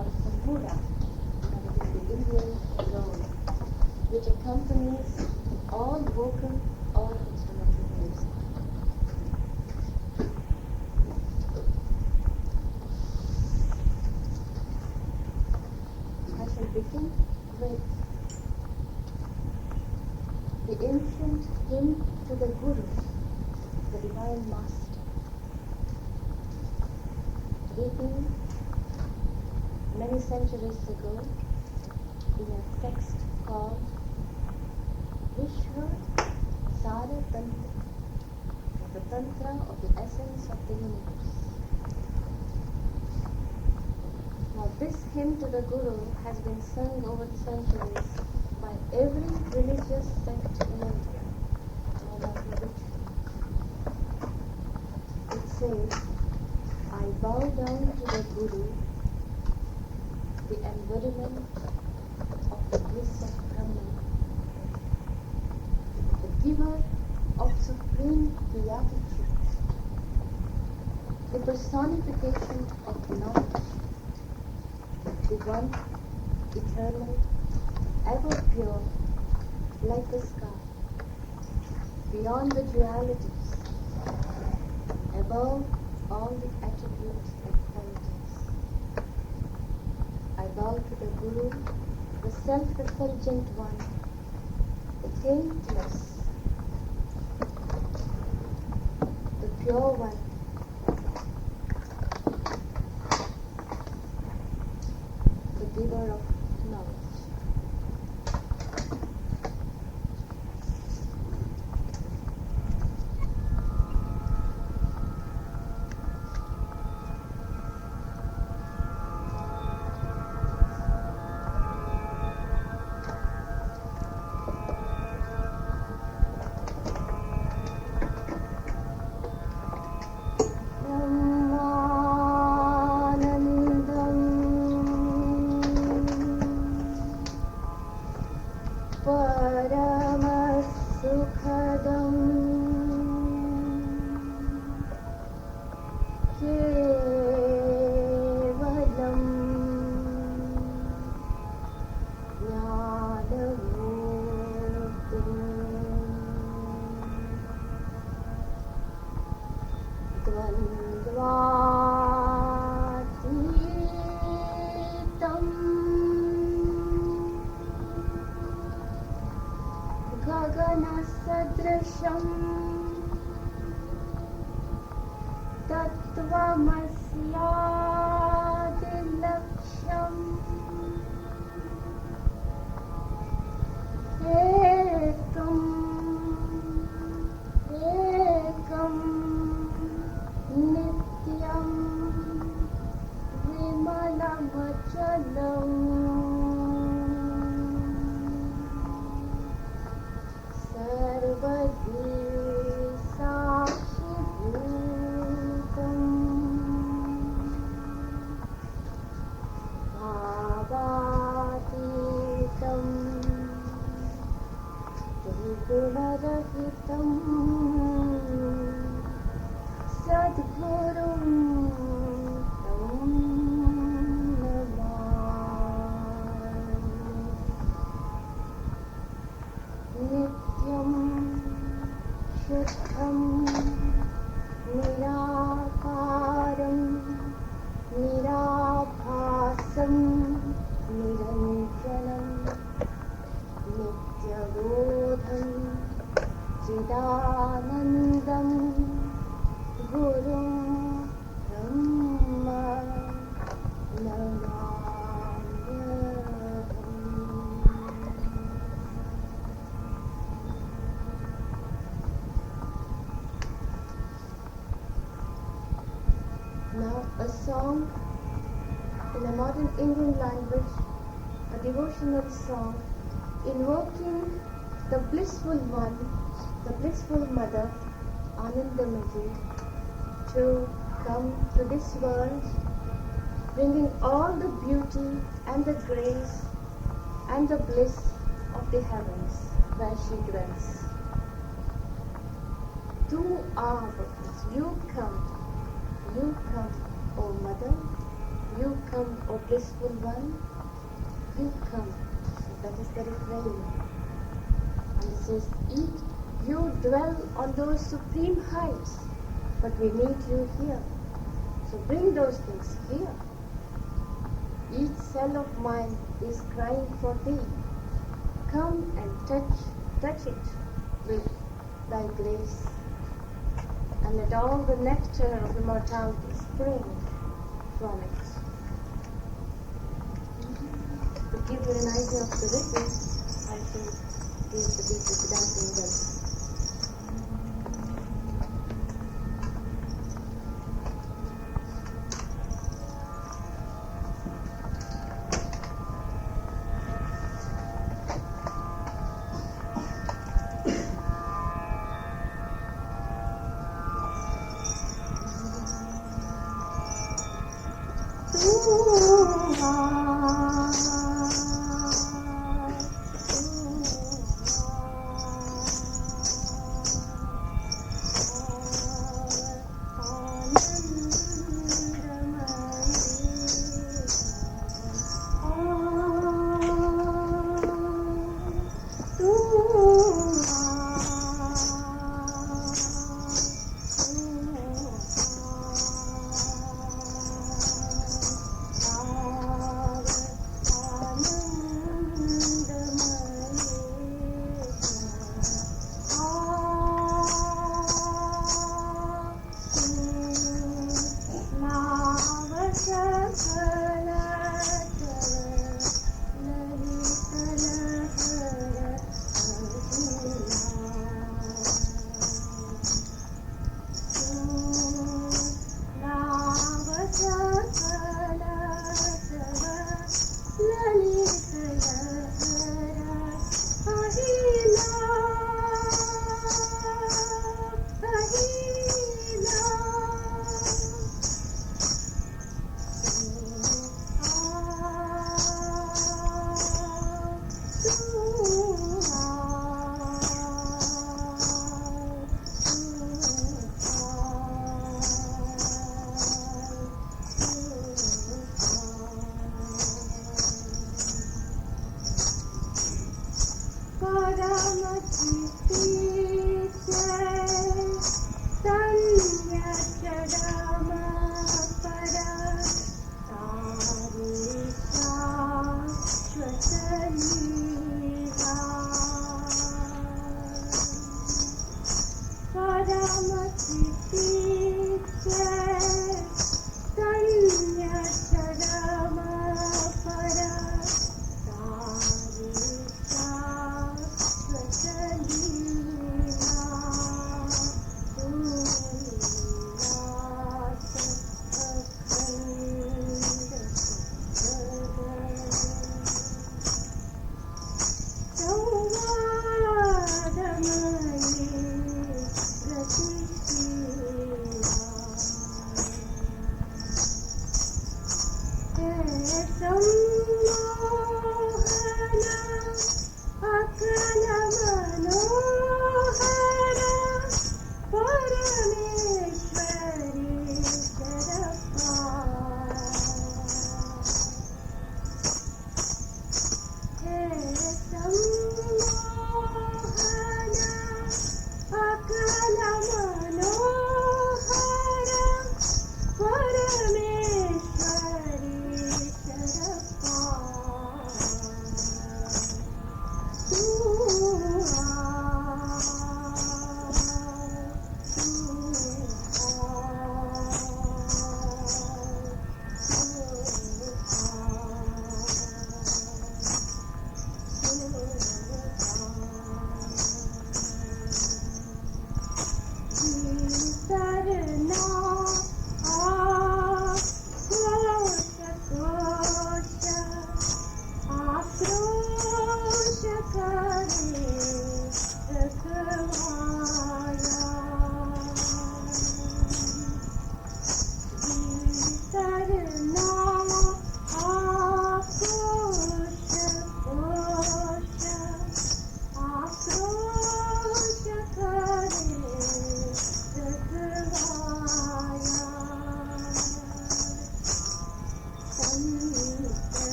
or tambura, that is the Indian role, which accompanies all vocal or instrumental music. I shall begin with the ancient hymn to the Guru, the Divine Master, written many centuries ago in a text called Vishwa Sara Tantra, the Tantra of the essence of the universe. Now this hymn to the Guru has been sung over the centuries by every religious sect in India, no matter which. It says, I bow down to the Guru, the embodiment of the bliss of Brahman, the giver of supreme beatitude, the personification of knowledge, the one eternal, ever pure, like the sky, beyond the dualities, above all the attributes and qualities. I bow to the Guru, the self-effulgent one, the taintless, the pure one, the giver of knowledge. A song in a modern Indian language, a devotional song invoking the blissful one, the blissful mother, Anandamayi, to come to this world, bringing all the beauty and the grace and the bliss of the heavens where she dwells. To our birth, you come, O Mother, You come, O blissful one, you come. So that is the refrain. And it says, you dwell on those supreme heights, but we meet you here. So bring those things here. Each cell of mine is crying for thee. Come and touch it with thy grace. And let all the nectar of immortality spring from it. To give you an idea of the rhythm, I shall give the beat of the dancing girl.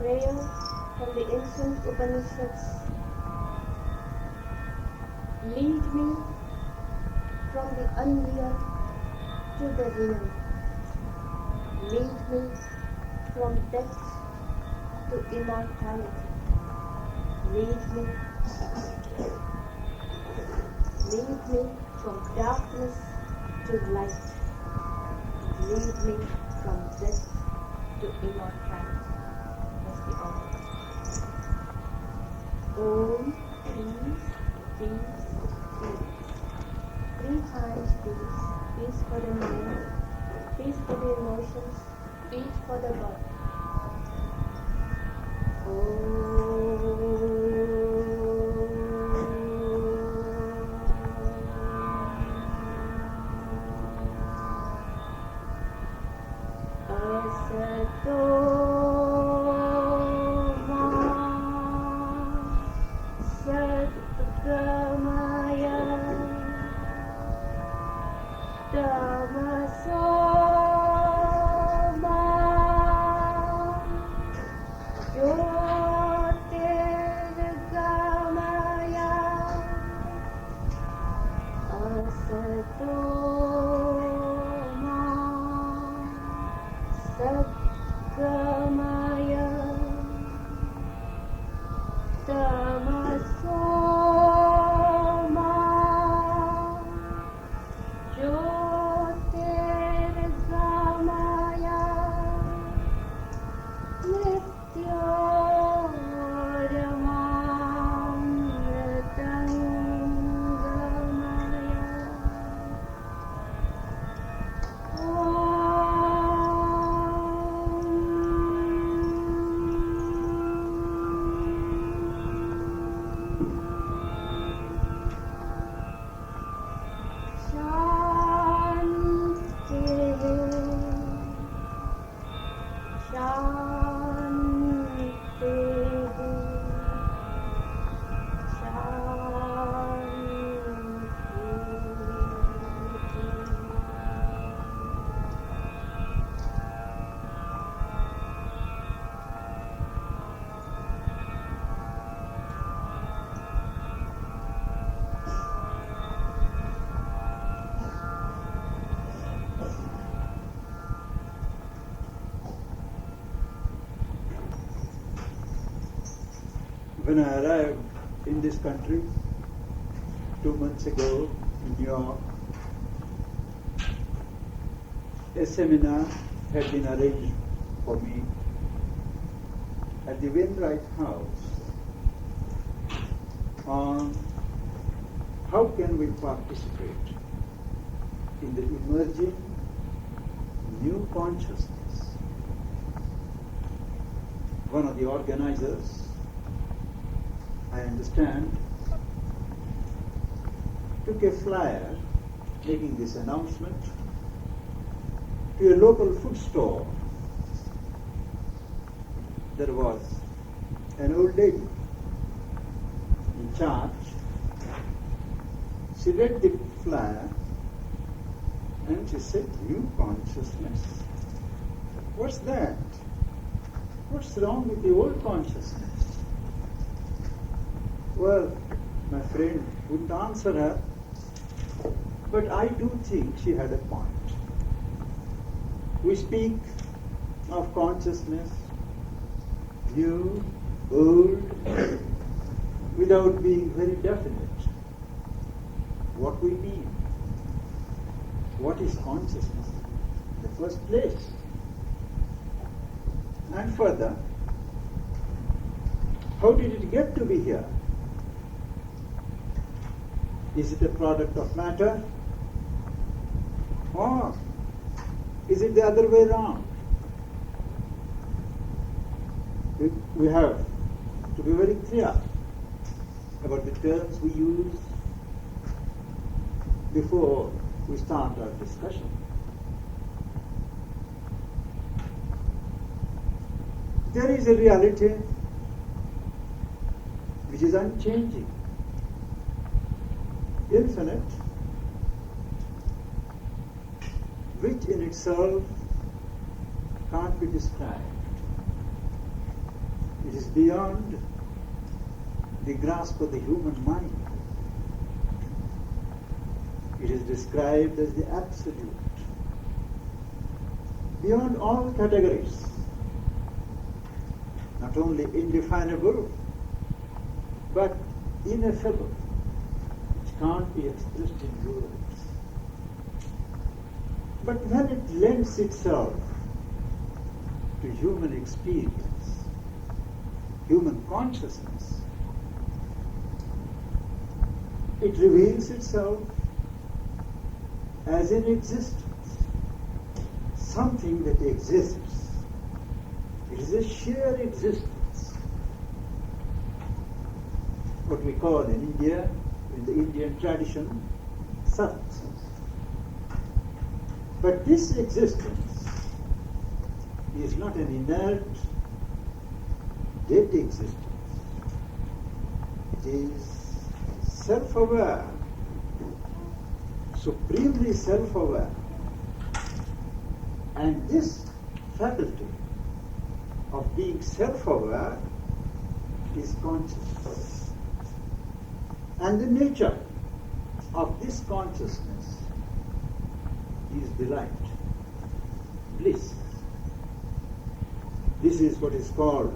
Prayer from the ancient Upanishads. Lead me from the unreal to the real. Lead me from death to immortality. Lead me from darkness to light. Lead me from death to immortality. Must be all. Om, peace, peace, peace. 3 times peace. Peace for the mind, peace for the emotions, peace for the body. When I arrived in this country 2 months ago in New York, a seminar had been arranged for me at the Wainwright House on how can we participate in the emerging new consciousness. One of the organizers, I understand, took a flyer making this announcement to a local food store. There was an old lady in charge. She read the flyer and she said, "New consciousness? What's that? What's wrong with the old consciousness?" Well, my friend wouldn't answer her, but I do think she had a point. We speak of consciousness, new, old, without being very definite. What we mean? What is consciousness in the first place? And further, how did it get to be here? Is it a product of matter? Or is it the other way around? We have to be very clear about the terms we use before we start our discussion. There is a reality which is unchanging, infinite, which in itself can't be described. It is beyond the grasp of the human mind. It is described as the absolute, beyond all categories, not only indefinable, but ineffable, which can't be expressed in words. But when it lends itself to human experience, human consciousness, it reveals itself as in existence, something that exists. It is a sheer existence. What we call in India, in the Indian tradition, Sat. But this existence is not an inert, dead existence. It is self-aware, supremely self-aware. And this faculty of being self-aware is consciousness. And the nature of this consciousness is delight, bliss. This is what is called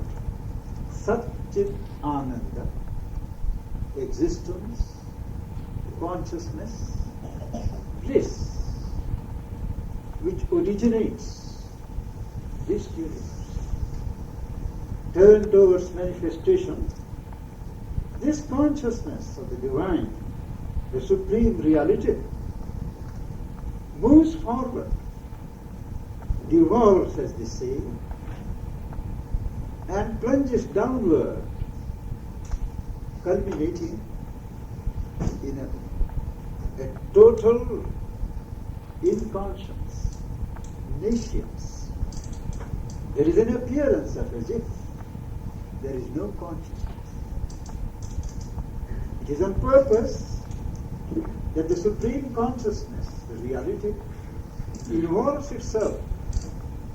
Sat-Chit Ananda, existence, consciousness, bliss, which originates this universe. Turned towards manifestation, this consciousness of the divine, the supreme reality, moves forward, devolves, as they say, and plunges downward, culminating in a total inconscience, nescience. There is an appearance of as if there is no consciousness. It is on purpose that the supreme consciousness, the reality, involves itself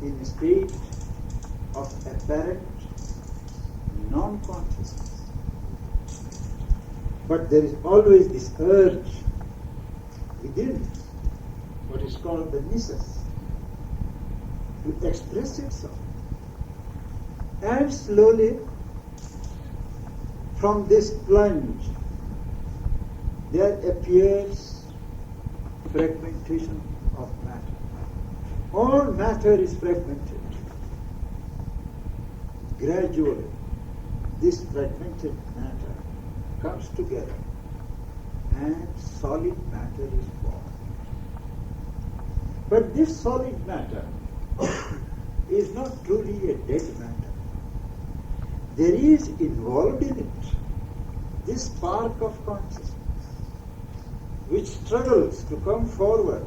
in a state of apparent non-consciousness. But there is always this urge within, what is called the nisus, to express itself. And slowly, from this plunge, there appears fragmentation of matter. All matter is fragmented. Gradually, this fragmented matter comes together and solid matter is formed. But this solid matter is not truly a dead matter. There is involved in it this spark of consciousness, which struggles to come forward,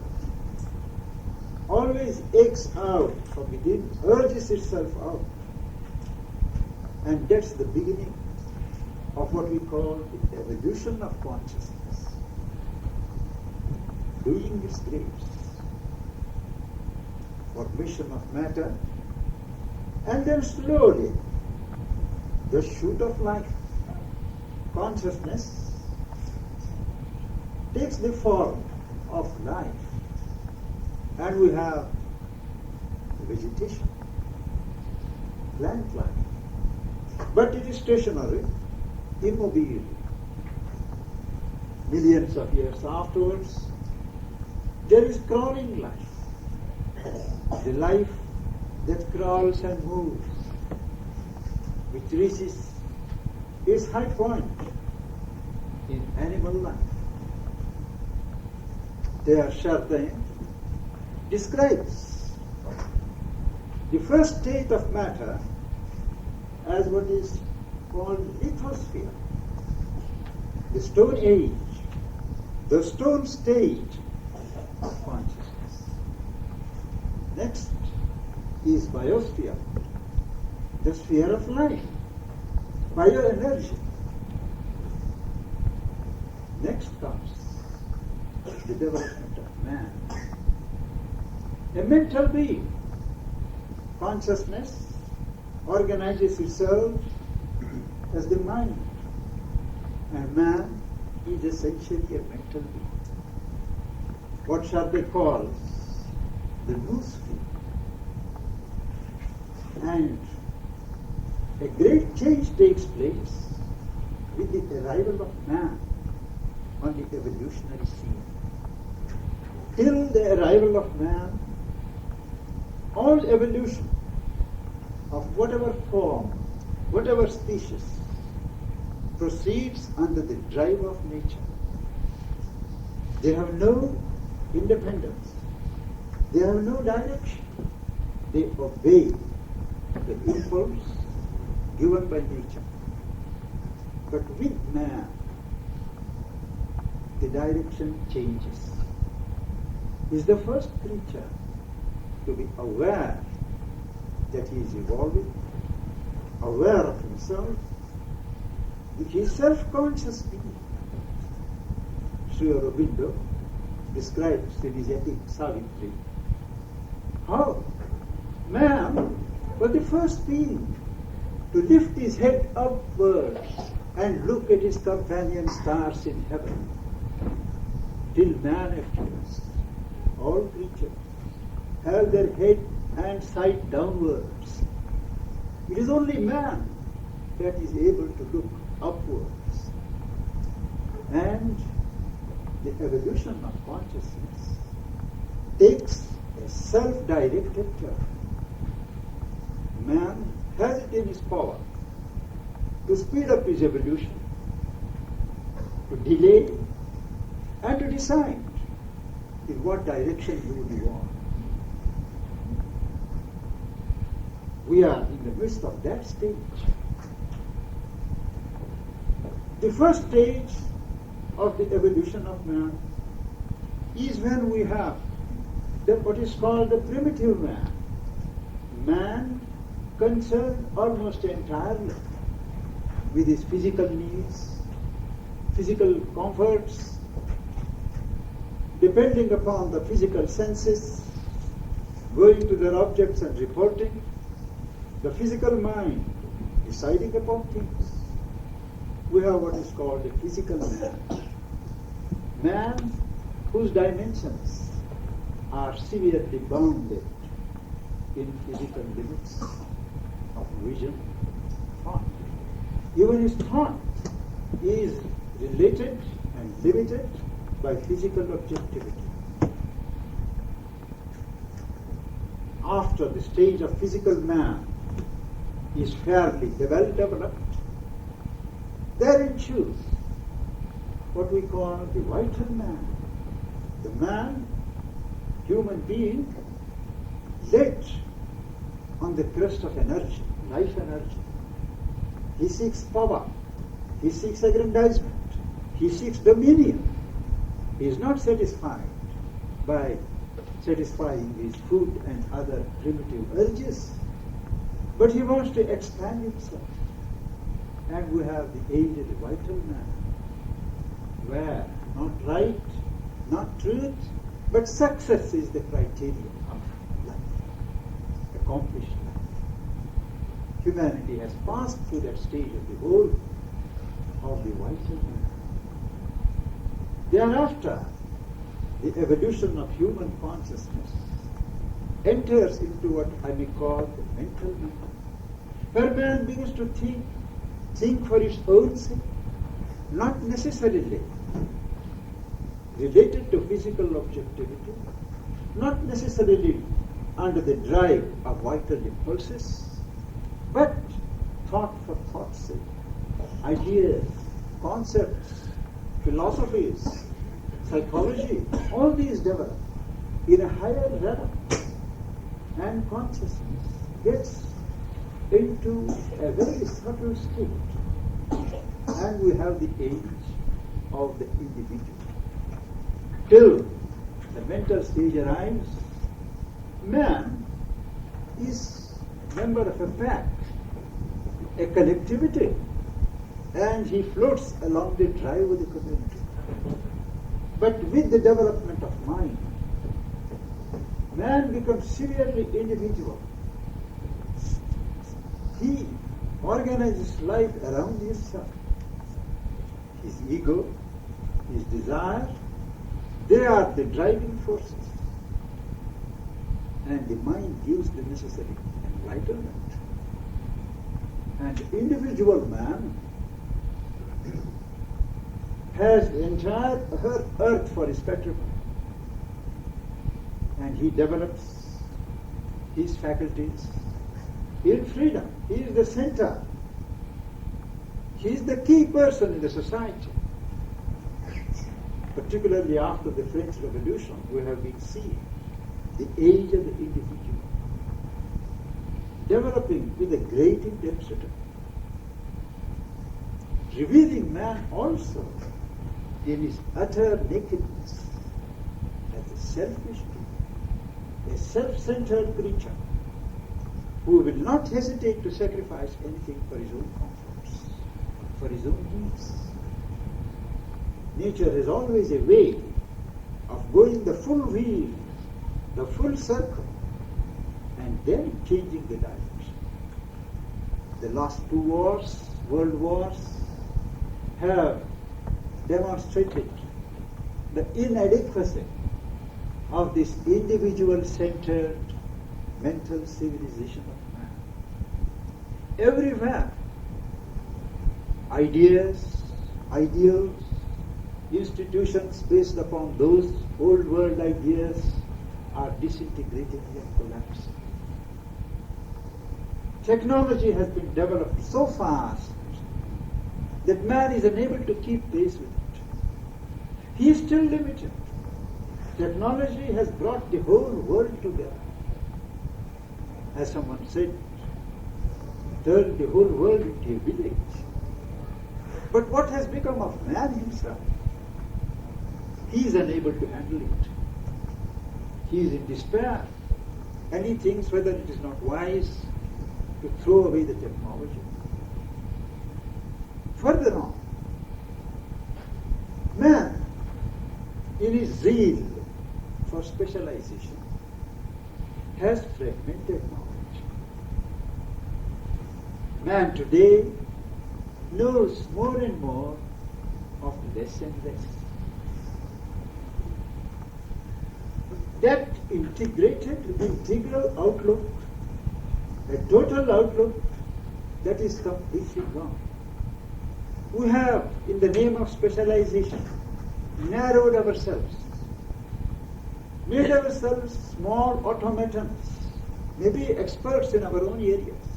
always aches out from within, urges itself out. And that's the beginning of what we call the evolution of consciousness, doing its grapes, formation of matter, and then slowly the shoot of life, consciousness, takes the form of life, and we have vegetation, plant life. But it is stationary, immobile. Millions of years afterwards, there is crawling life, the life that crawls and moves, which reaches its high point in animal life. There, Chardin describes the first state of matter as what is called lithosphere, the stone age, the stone state of consciousness. Next is biosphere, the sphere of life, bioenergy. Next comes the development of man, a mental being. Consciousness organizes itself as the mind. And man is essentially a mental being. What shall they call the noosphere? And a great change takes place with the arrival of man on the evolutionary scene. Till the arrival of man, all evolution of whatever form, whatever species, proceeds under the drive of nature. They have no independence. They have no direction. They obey the impulse given by nature. But with man, the direction changes. He is the first creature to be aware that he is evolving, aware of himself. He is self-conscious being. Sri Aurobindo describes in his epic Savitri how man was the first being to lift his head upwards and look at his companion stars in heaven. Till man appears, all creatures have their head and sight downwards. It is only man that is able to look upwards. And the evolution of consciousness takes a self-directed turn. Man has it in his power to speed up his evolution, to delay, and to decide in what direction he would evolve. We are in the midst of that stage. The first stage of the evolution of man is when we have what is called the primitive man. Man concerned almost entirely with his physical needs, physical comforts, depending upon the physical senses, going to their objects and reporting, the physical mind deciding upon things. We have what is called a physical man. Man whose dimensions are severely bounded in physical limits of vision, thought. Even his thought is related and limited by physical objectivity. After the stage of physical man is fairly well developed, there ensues what we call the vital man. The man, human being, lit on the crest of energy, life energy. He seeks power. He seeks aggrandizement. He seeks dominion. He is not satisfied by satisfying his food and other primitive urges, but he wants to expand himself. And we have the aged vital man, where not right, not truth, but success is the criterion of life, accomplished life. Humanity has passed through that stage of the whole of the vital man. Thereafter, the evolution of human consciousness enters into what I may call the mental man, where man begins to think for its own sake, not necessarily related to physical objectivity, not necessarily under the drive of vital impulses, but thought for thought's sake. Ideas, concepts, philosophies, psychology, all these develop in a higher realm, and consciousness gets into a very subtle state, and we have the age of the individual. Till the mental stage arrives, man is a member of a pack, a collectivity, and he floats along the drive of the community. But with the development of mind, man becomes severely individual. He organizes his life around himself. His ego, his desire, they are the driving forces. And the mind gives the necessary enlightenment. And the individual man has the entire earth for his patrimony. And he develops his faculties in freedom. He is the center. He is the key person in the society. Particularly after the French Revolution, we have been seeing the age of the individual developing with a great intensity, revealing man also in his utter nakedness as a selfish being, a self-centered creature who will not hesitate to sacrifice anything for his own comforts, for his own needs. Nature has always a way of going the full wheel, the full circle, and then changing the direction. The last two wars, world wars, have demonstrated the inadequacy of this individual-centered mental civilization of man. Everywhere, ideas, ideals, institutions based upon those old world ideas are disintegrating and collapsing. Technology has been developed so fast that man is unable to keep pace with it. He is still limited. Technology has brought the whole world together. As someone said, turned the whole world into a village. But what has become of man himself? He is unable to handle it. He is in despair. And he thinks whether it is not wise to throw away the technology. Further on, man, in his zeal for specialization, has fragmented knowledge. Man today knows more and more of less and less. That integral outlook, a total outlook, that is completely gone. We have, in the name of specialization, narrowed ourselves, made ourselves small automatons, maybe experts in our own areas,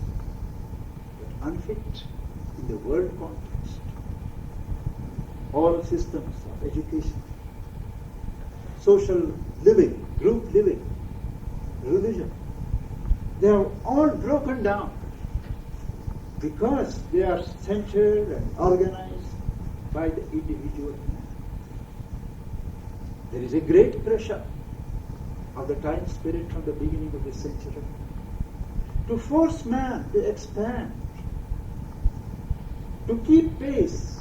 but unfit in the world context. All systems of education, social living, group living, religion, they are all broken down because they are centered and organized by the individual man. There is a great pressure of the time spirit from the beginning of this century to force man to expand, to keep pace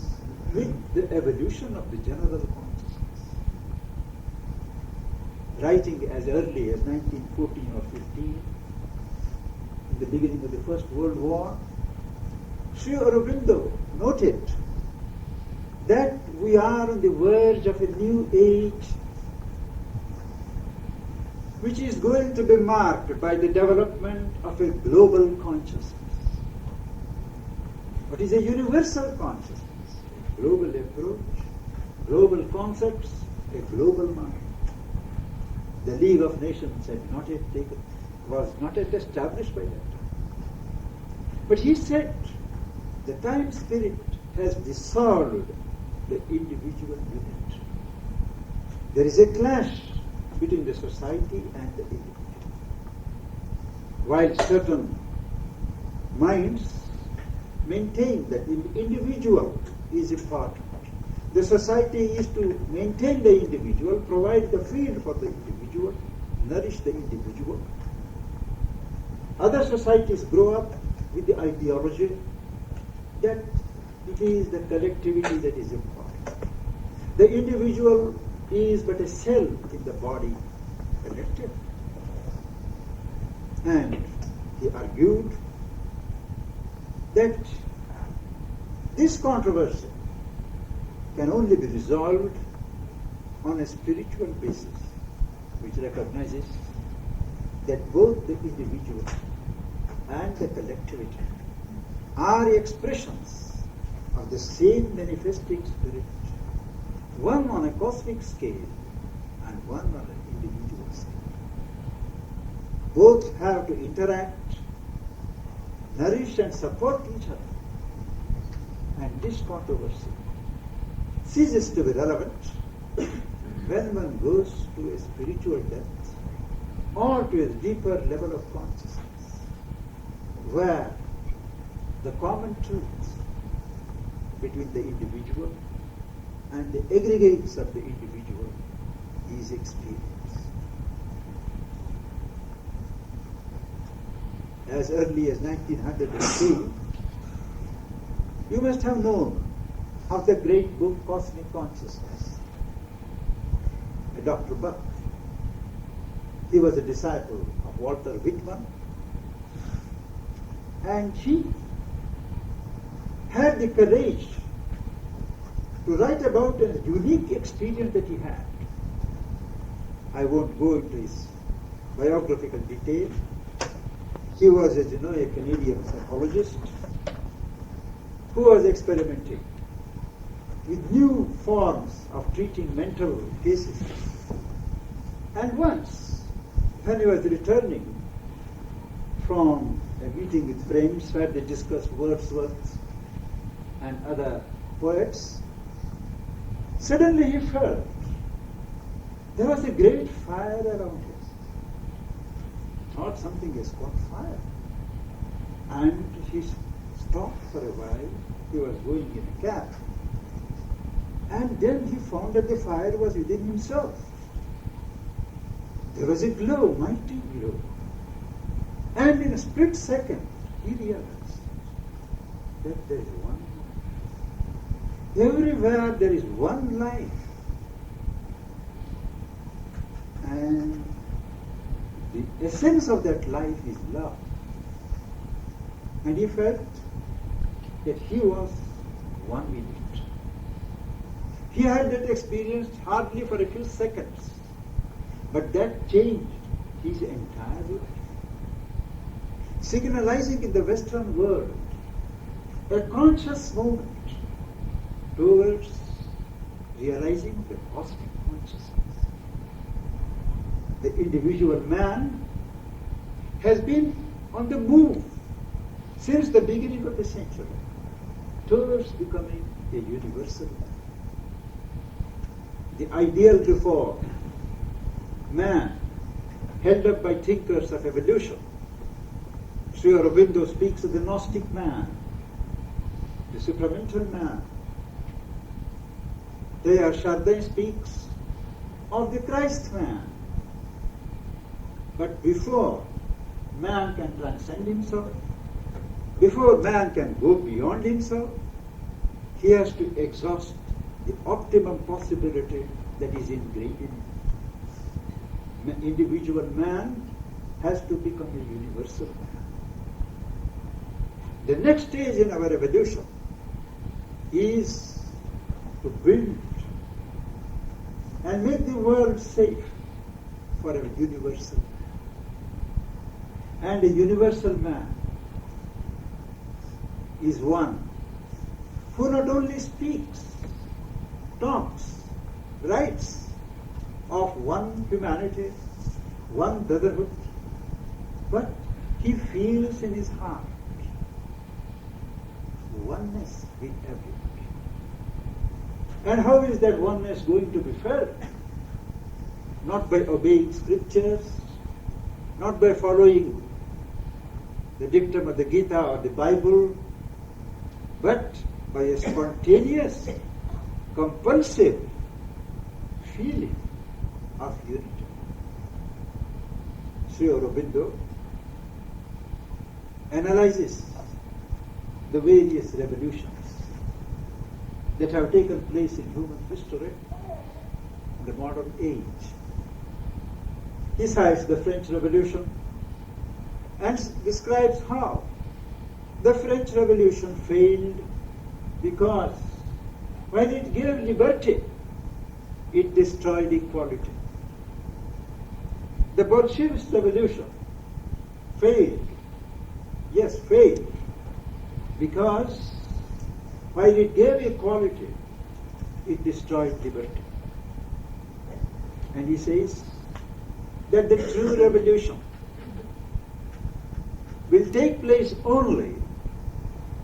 with the evolution of the general consciousness. Writing as early as 1914 or 15, in the beginning of the First World War, Sri Aurobindo noted that we are on the verge of a new age which is going to be marked by the development of a global consciousness. What is a universal consciousness? A global approach, global concepts, a global mind. The League of Nations was not yet established by that time. But he said the time spirit has dissolved the individual unit. There is a clash between the society and the individual. While certain minds maintain that the individual is important, the society is to maintain the individual, provide the field for the individual, nourish the individual. Other societies grow up with the ideology that it is the collectivity that is important. The individual is but a cell in the body collective. And he argued that this controversy can only be resolved on a spiritual basis, which recognizes that both the individual and the collectivity are expressions of the same manifesting spirit, one on a cosmic scale and one on an individual scale. Both have to interact, nourish and support each other. And this controversy ceases to be relevant when one goes to a spiritual depth or to a deeper level of consciousness, where the common truth between the individual and the aggregates of the individual is experienced. As early as 1903, you must have known of the great book Cosmic Consciousness by Dr. Buck. He was a disciple of Walter Whitman, and he had the courage to write about a unique experience that he had. I won't go into his biographical detail. He was, as you know, a Canadian psychologist who was experimenting with new forms of treating mental cases. And once, when he was returning from a meeting with friends where they discussed Wordsworth and other poets, suddenly he felt there was a great fire around him. Thought something has caught fire. And he stopped for a while. He was going in a cab. And then he found that the fire was within himself. There was a glow, mighty glow. And in a split second, he realized that there is one life. Everywhere there is one life. And the essence of that life is love. And he felt that he was one with it. He had that experience hardly for a few seconds, but that changed his entire life, signalizing in the Western world a conscious movement towards realizing the cosmic consciousness. The individual man has been on the move since the beginning of the century towards becoming a universal man. The ideal before man, held up by thinkers of evolution. Sri Aurobindo speaks of the Gnostic man, the supramental man. There Chardin speaks of the Christ man. But before man can transcend himself, before man can go beyond himself, he has to exhaust the optimum possibility that is ingrained in him. The individual man has to become a universal man. The next stage in our evolution is to build and make the world safe for a universal man. And a universal man is one who not only speaks, talks, writes of one humanity, one brotherhood, but he feels in his heart oneness with everybody. And how is that oneness going to be felt? Not by obeying scriptures, not by following the dictum of the Gita or the Bible, but by a spontaneous, compulsive feeling of unity. Sri Aurobindo analyzes the various revolutions that have taken place in human history in the modern age. He cites the French Revolution and describes how The French Revolution failed because when it gave liberty, it destroyed equality. The Bolshevist revolution failed. Yes, failed. Because while it gave equality, it destroyed liberty. And he says that the true revolution will take place only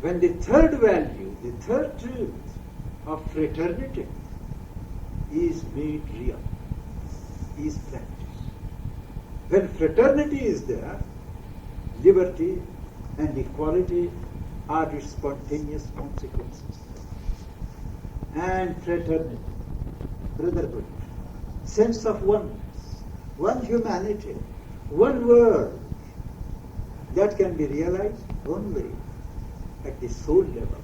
when the third value, the third truth of fraternity is made real, is practiced. When fraternity is there, liberty and equality are its spontaneous consequences. And fraternity, brotherhood, sense of oneness, one humanity, one world, that can be realized only at the soul level,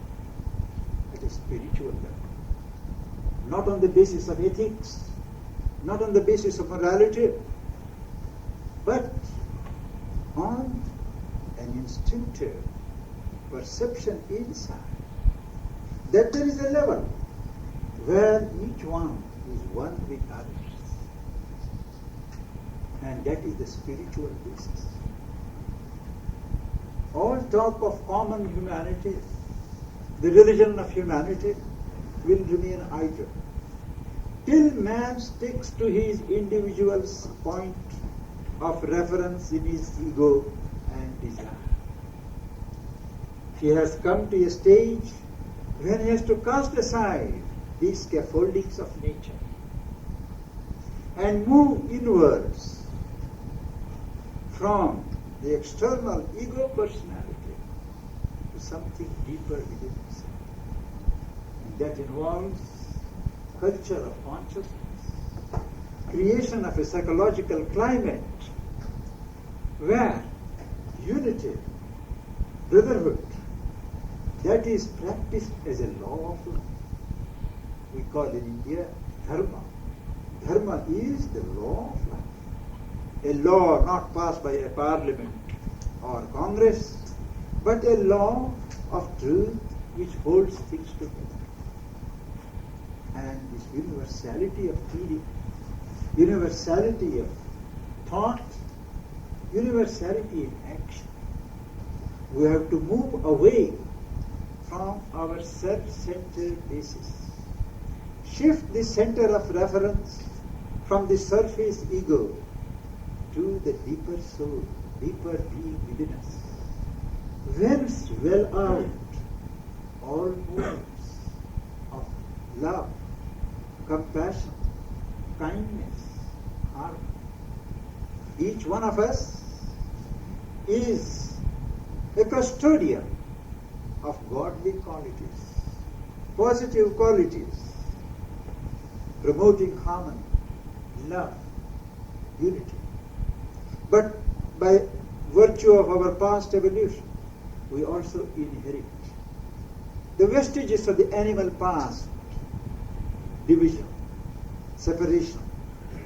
at a spiritual level. Not on the basis of ethics, not on the basis of morality, but on an instinctive perception inside that there is a level where each one is one with others. And that is the spiritual basis. All talk of common humanity, the religion of humanity, will remain idle till man sticks to his individual point of reference in his ego and desire. He has come to a stage when he has to cast aside these scaffoldings of nature and move inwards from the external ego personality to something deeper within himself. And that involves culture of consciousness, creation of a psychological climate where unity, brotherhood, that is practiced as a law of life. We call in India dharma. Dharma is the law of life. A law not passed by a parliament or Congress, but a law of truth which holds things together. And this universality of feeling, universality of thought, universality in action. We have to move away from our self-centered basis. Shift the center of reference from the surface ego to the deeper soul, deeper being within us. Whence well out all movements of love, compassion, kindness, harmony. Each one of us is a custodian of godly qualities, positive qualities, promoting harmony, love, unity. But by virtue of our past evolution, we also inherit the vestiges of the animal past: division, separation,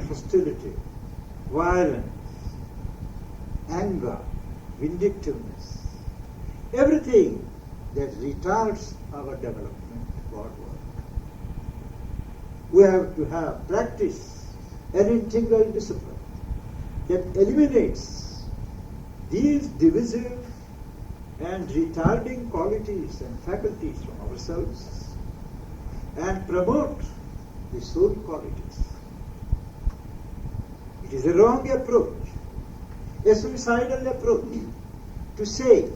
hostility, violence, anger, vindictiveness, everything that retards our development forward. We have to have practice an integral discipline that eliminates these divisive and retarding qualities and faculties from ourselves and promote the soul qualities. It is a wrong approach, a suicidal approach, to say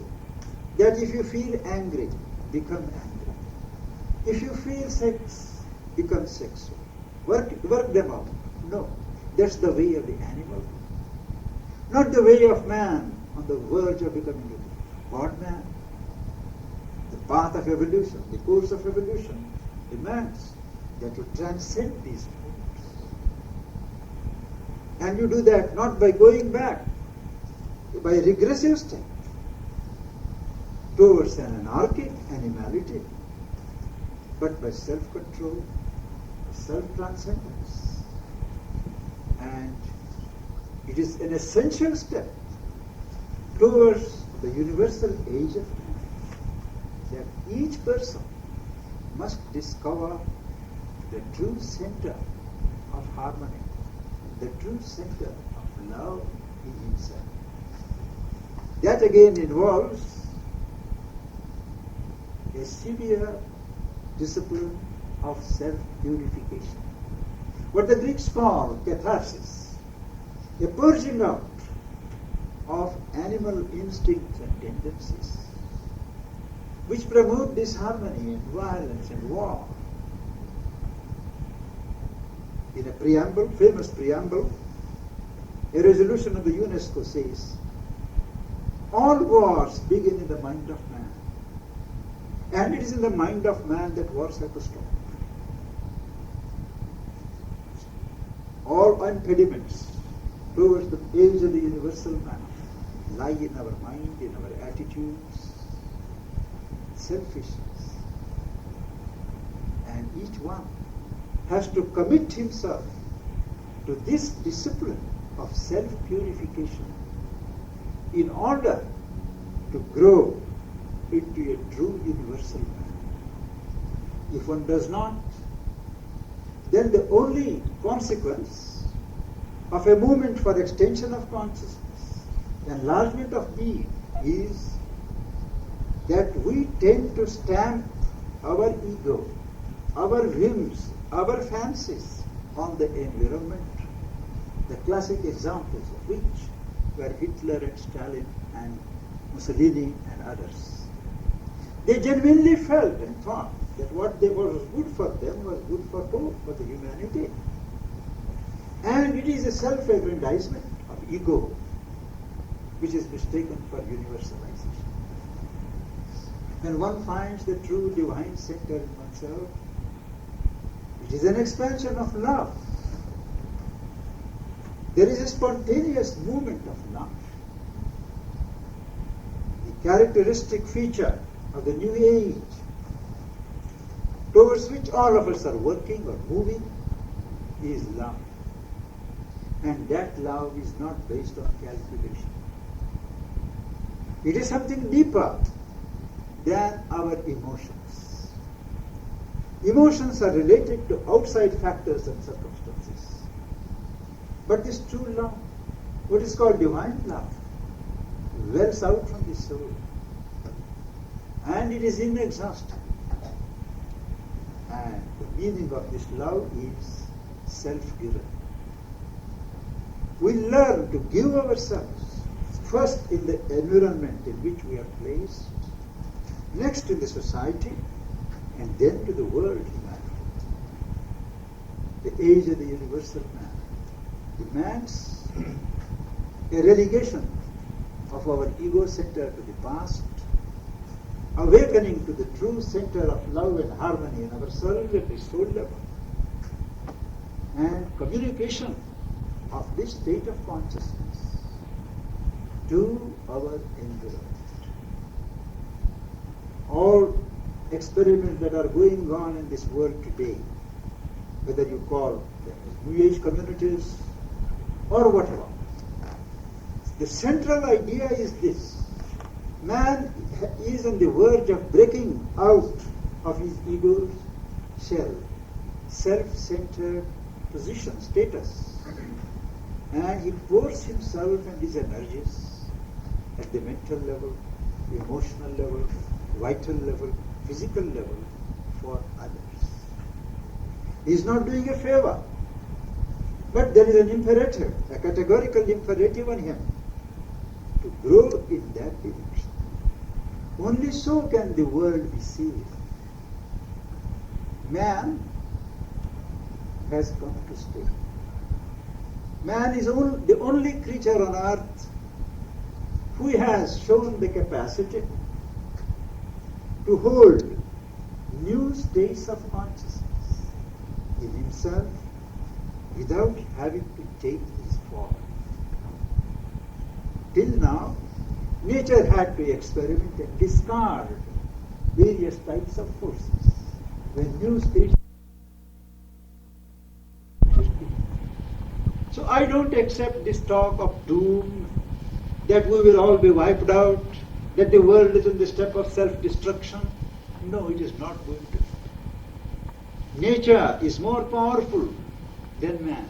that if you feel angry, become angry. If you feel sex, become sexual. Work them out. No, that's the way of the animal. Not the way of man on the verge of becoming a God man. The path of evolution, the course of evolution demands that you transcend these modes. And you do that not by going back, by a regressive step towards an anarchic animality, but by self-control, self-transcendence. And it is an essential step towards the universal age of man. that each person must discover the true center of harmony, the true center of love in himself. That again involves a severe discipline of self-purification. What the Greeks call catharsis, a purging out of animal instincts and tendencies which promote disharmony and violence and war. In a preamble, famous preamble, a resolution of the UNESCO says, all wars begin in the mind of man, and it is in the mind of man that wars have to stop. All impediments towards the age of the universal man lie in our mind, in our attitudes, selfishness. And each one has to commit himself to this discipline of self-purification in order to grow into a true universal man. If one does not, then the only consequence of a movement for extension of consciousness, enlargement of being, is that we tend to stamp our ego, our whims, our fancies on the environment, the classic examples of which were Hitler and Stalin and Mussolini and others. They genuinely felt and thought that what was good for them was good for both, for the humanity. And it is a self-aggrandizement of ego which is mistaken for universalization. When one finds the true divine center in oneself, it is an expansion of love. There is a spontaneous movement of love. The characteristic feature of the new age towards which all of us are working or moving is love. And that love is not based on calculation. It is something deeper than our emotions. Emotions are related to outside factors and circumstances. But this true love, what is called divine love, wells out from the soul. And it is inexhaustible. And the meaning of this love is self-given. We learn to give ourselves first in the environment in which we are placed, next in the society, and then to the world humanity. The age of the universal man demands a relegation of our ego center to the past, awakening to the true center of love and harmony in ourselves at the soul level, and communication of this state of consciousness to our environment. All experiments that are going on in this world today, whether you call them New Age communities or whatever, the central idea is this: man is on the verge of breaking out of his ego's shell, self-centered position, status, and he pours himself and his energies at the mental level, emotional level, vital level, physical level for others. He is not doing a favor, but there is an imperative, a categorical imperative on him to grow in that direction. Only so can the world be saved. Man has come to stay. Man is the only creature on earth who has shown the capacity to hold new states of consciousness in himself without having to take his form. Till now, nature had to experiment and discard various types of forces when new states. So I don't accept this talk of doom, that we will all be wiped out, that the world is on the step of self-destruction. No, it is not going to. Nature is more powerful than man.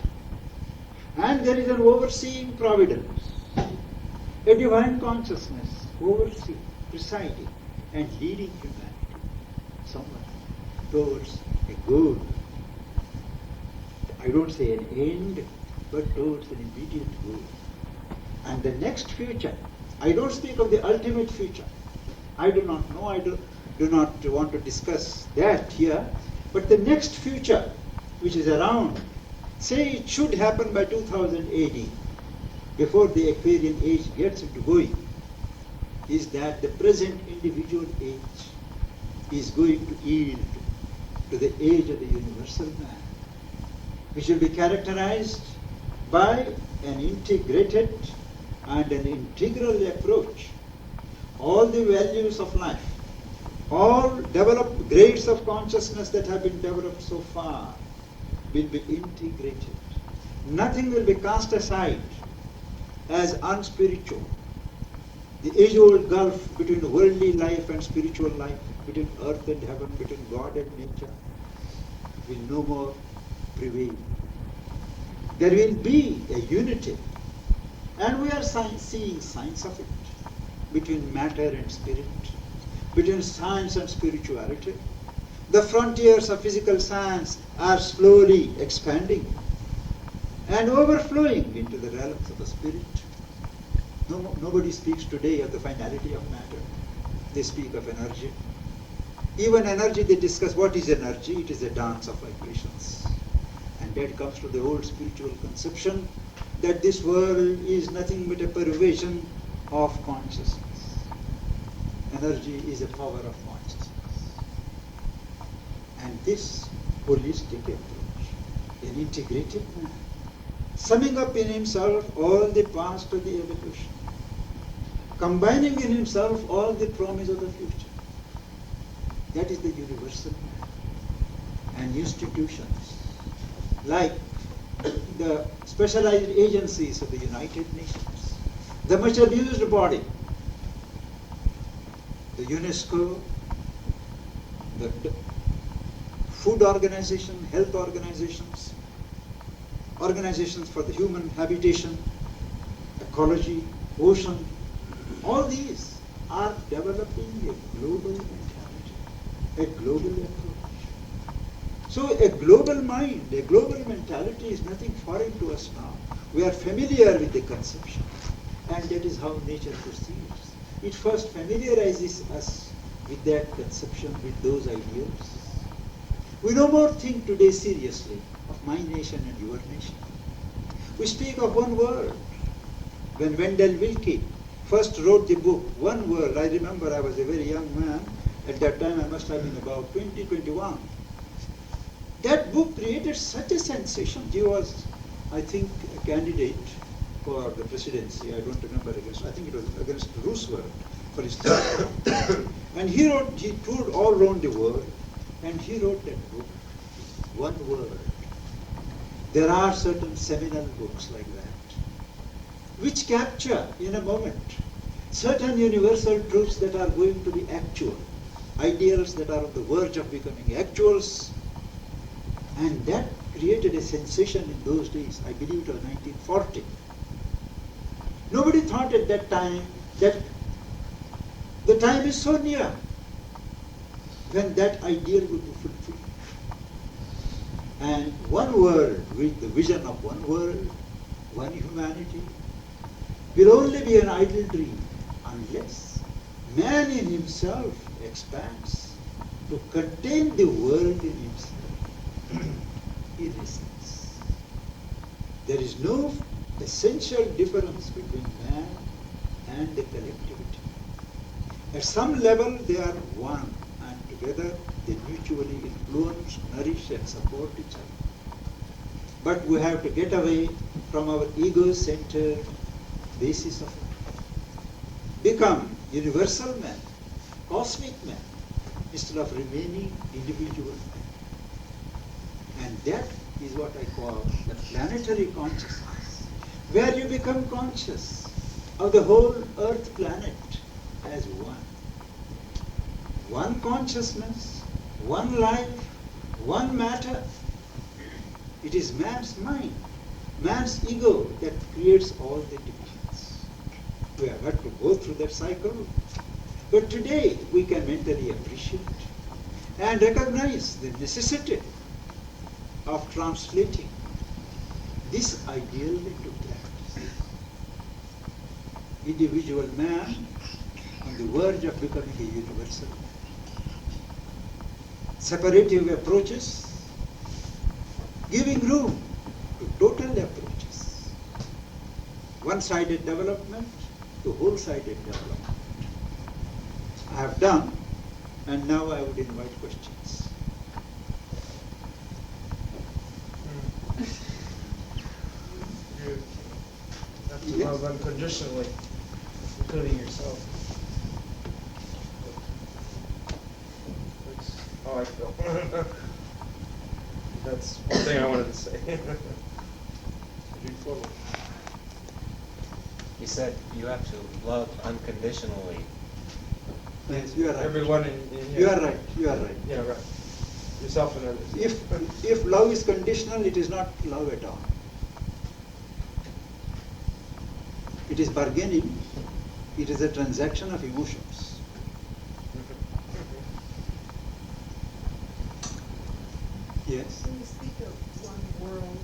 And there is an overseeing providence, a divine consciousness overseeing, presiding, and leading humanity somewhere towards a goal. I don't say an end, but towards an immediate goal. And the next future, I don't speak of the ultimate future. I do not know, I do not want to discuss that here, but the next future, which is around, say it should happen by 2000 AD, before the Aquarian age gets into going, is that the present individual age is going to yield to the age of the universal man, which will be characterized by an integrated and an integral approach. All the values of life, all developed grades of consciousness that have been developed so far will be integrated. Nothing will be cast aside as unspiritual. The age-old gulf between worldly life and spiritual life, between earth and heaven, between God and nature, will no more prevail. There will be a unity, and we are seeing signs of it, between matter and spirit, between science and spirituality. The frontiers of physical science are slowly expanding and overflowing into the realms of the spirit. Nobody speaks today of the finality of matter. They speak of energy. Even energy, they discuss what is energy. It is a dance of vibrations. And that comes to the old spiritual conception that this world is nothing but a pervasion of consciousness. Energy is a power of consciousness. And this holistic approach, an integrated man, summing up in himself all the past of the evolution, combining in himself all the promise of the future. That is the universal man. And institutions like the specialized agencies of the United Nations, the much abused body, the UNESCO, the food organization, health organizations, organizations for the human habitation, ecology, ocean, all these are developing a global mentality, a global approach. So a global mind, a global mentality is nothing foreign to us now. We are familiar with the conception, and that is how nature proceeds. It first familiarizes us with that conception, with those ideals. We no more think today seriously of my nation and your nation. We speak of one world. When Wendell Willkie first wrote the book, One World, I remember I was a very young man. At that time I must have been about 20, 21. That book created such a sensation. He was, I think, a candidate for the presidency. I don't remember against, I think it was against Roosevelt for his term. And he toured all around the world, and he wrote that book, One World. There are certain seminal books like that, which capture in a moment certain universal truths that are going to be actual, ideals that are on the verge of becoming actuals. And that created a sensation in those days. I believe it was 1940. Nobody thought at that time that the time is so near when that ideal would be fulfilled. And one world, with the vision of one world, one humanity, will only be an idle dream unless man in himself expands to contain the world in himself. In essence, there is no essential difference between man and the collectivity. At some level they are one, and together they mutually influence, nourish and support each other. But we have to get away from our ego-centered basis of life. Become universal man, cosmic man, instead of remaining individual man. And that is what I call the planetary consciousness, where you become conscious of the whole Earth planet as one. one consciousness, one life, one matter. It is man's mind, man's ego that creates all the divisions. We have had to go through that cycle. But today we can mentally appreciate and recognize the necessity of translating this ideal into practice. Individual man on the verge of becoming a universal man. Separative approaches giving room to total approaches. One-sided development to whole-sided development. I have done, and now I would invite questions. You have to Yes. love unconditionally, including yourself. That's how I feel. That's one thing I wanted to say. Read forward. You said you have to love unconditionally. Yes, you are right. Everyone in here. You are right. You are right. Yeah, right. Yourself and others. If love is conditional, it is not love at all. It is bargaining. It is a transaction of emotions. Yes. When you speak of one world,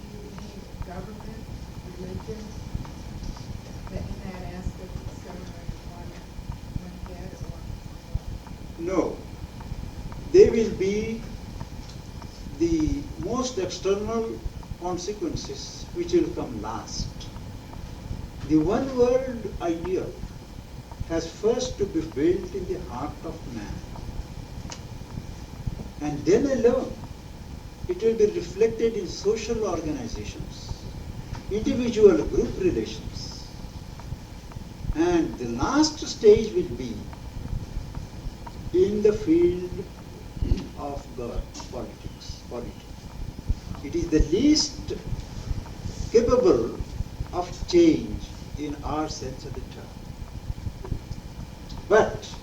do you mean government, religion, that in that aspect of government one head or No. They will be the most external consequences which will come last. The one world ideal has first to be built in the heart of man. And then alone, it will be reflected in social organizations, individual group relations. And the last stage will be in the field of politics. It is the least capable of change in our sense of the term. But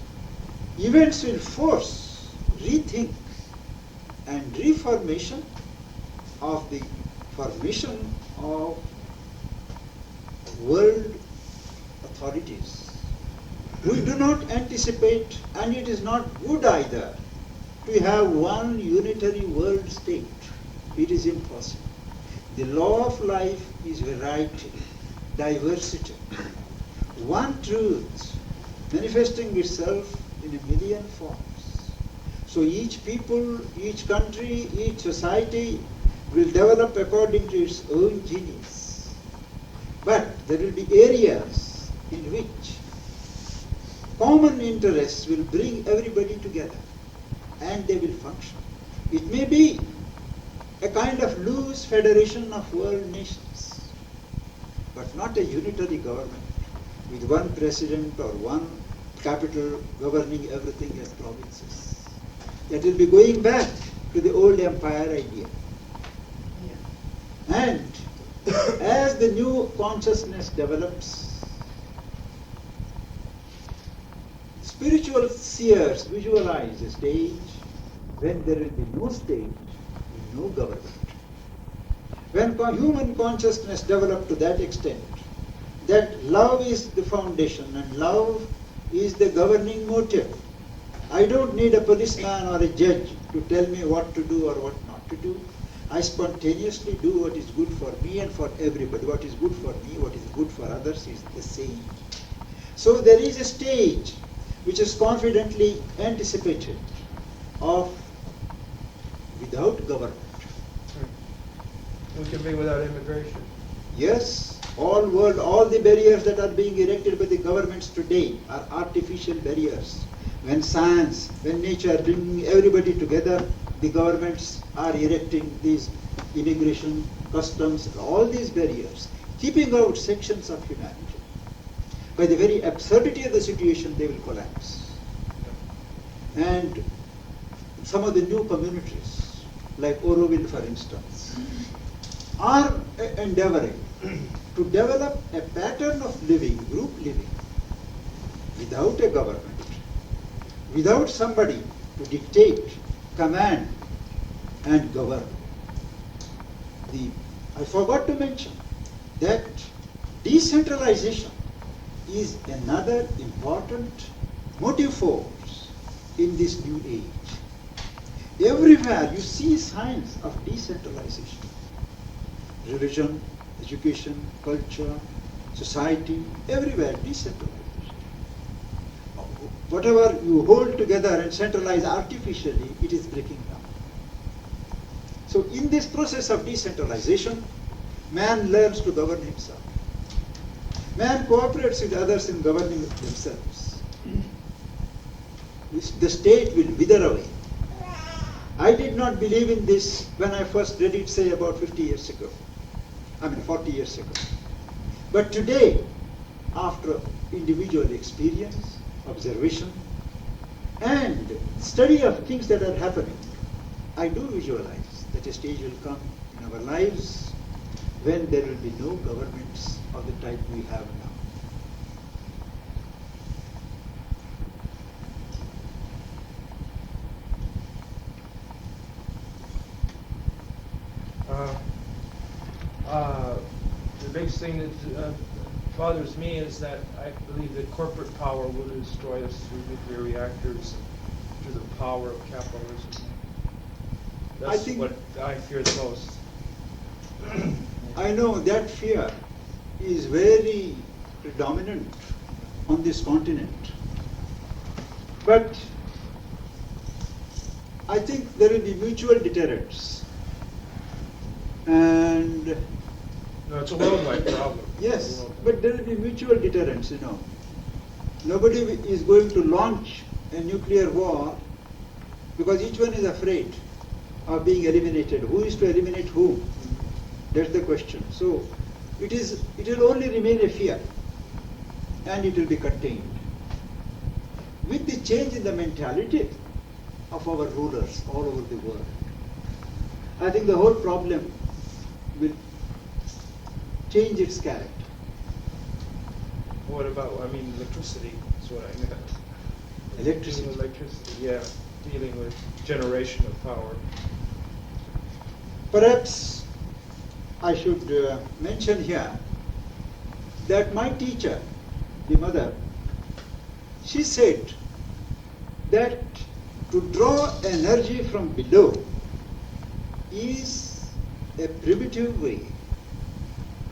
events will force rethink and reformation of the formation of world authorities. We do not anticipate, and it is not good either, to have one unitary world state. It is impossible. The law of life is variety, diversity. One truth manifesting itself in a million forms. So each people, each country, each society will develop according to its own genius. But there will be areas in which common interests will bring everybody together and they will function. It may be a kind of loose federation of world nations, but not a unitary government with one president or one capital governing everything as provinces. That will be going back to the old empire idea. And as the new consciousness develops, spiritual seers visualize a stage when there will be no state, no government. When human consciousness develops to that extent, that love is the foundation and love is the governing motive. I don't need a policeman or a judge to tell me what to do or what not to do. I spontaneously do what is good for me and for everybody. What is good for me, what is good for others is the same. So there is a stage which is confidently anticipated of without government. We can be without immigration. Yes, all the barriers that are being erected by the governments today are artificial barriers. When science, when nature bringing everybody together, the governments are erecting these immigration, customs, all these barriers, keeping out sections of humanity. By the very absurdity of the situation, they will collapse. And some of the new communities, like Aurobindo for instance, are endeavoring to develop a pattern of living, group living, without a government, without somebody to dictate, command, and govern. I forgot to mention that decentralization is another important motive force in this new age. Everywhere you see signs of decentralization. Religion, education, culture, society, everywhere decentralization. Whatever you hold together and centralize artificially, it is breaking down. So in this process of decentralization, man learns to govern himself. Man cooperates with others in governing themselves. The state will wither away. I did not believe in this when I first read it, say, about 40 years ago. But today, after individual experience, observation, and study of things that are happening, I do visualize that a stage will come in our lives when there will be no governments of the type we have now. The biggest thing that bothers me is that I believe that corporate power will destroy us through nuclear reactors and through the power of capitalism. That's what I fear the most. I know that fear is very predominant on this continent. But I think there will be mutual deterrence. And no, it's a worldwide problem. Yes, but there will be mutual deterrence, Nobody is going to launch a nuclear war because each one is afraid of being eliminated. Who is to eliminate whom? That's the question. So it will only remain a fear, and it will be contained. With the change in the mentality of our rulers all over the world, I think the whole problem will change its character. What about, electricity is what I meant. Electricity? Electricity, yeah. Dealing with generation of power. Perhaps I should mention here that my teacher, the mother, she said that to draw energy from below is a primitive way,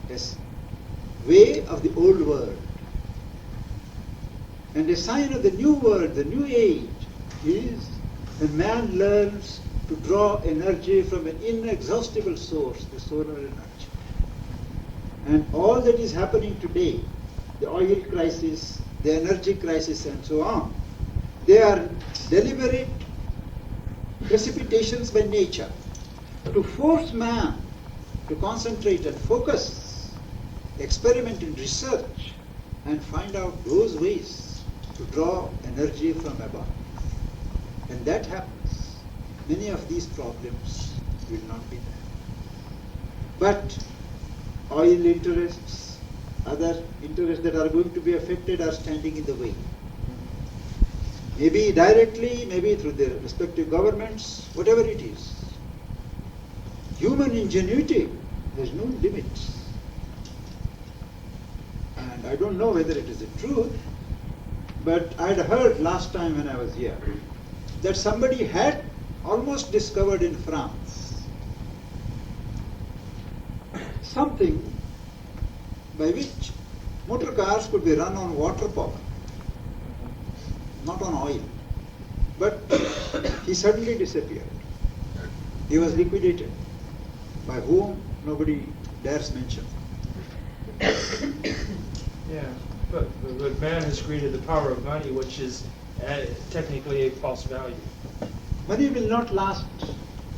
a way of the old world. And a sign of the new world, the new age, is when man learns to draw energy from an inexhaustible source, the solar energy. And all that is happening today, the oil crisis, the energy crisis, and so on, they are deliberate precipitations by nature to force man to concentrate and focus, experiment in research, and find out those ways to draw energy from above. When that happens, many of these problems will not be there. But oil interests, other interests that are going to be affected are standing in the way. Maybe directly, maybe through their respective governments, whatever it is. Human ingenuity has no limits. And I don't know whether it is the truth, but I'd heard last time when I was here that somebody had almost discovered in France something by which motor cars could be run on water power, not on oil. But he suddenly disappeared. He was liquidated. By whom? Nobody dares mention. Yeah, but man has created the power of money, which is technically a false value. Money will not last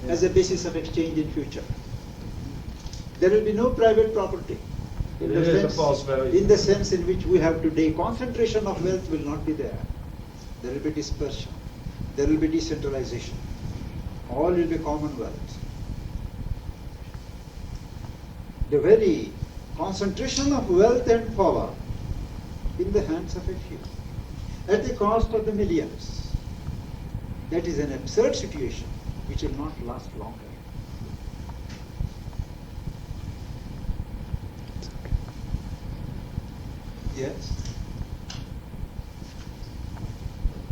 as a basis of exchange in future. There will be no private property. It is a false value. In the sense in which we have today, concentration of wealth will not be there. There will be dispersion. There will be decentralization. All will be commonwealth. The very concentration of wealth and power in the hands of a few, at the cost of the millions. That is an absurd situation which will not last longer. Yes?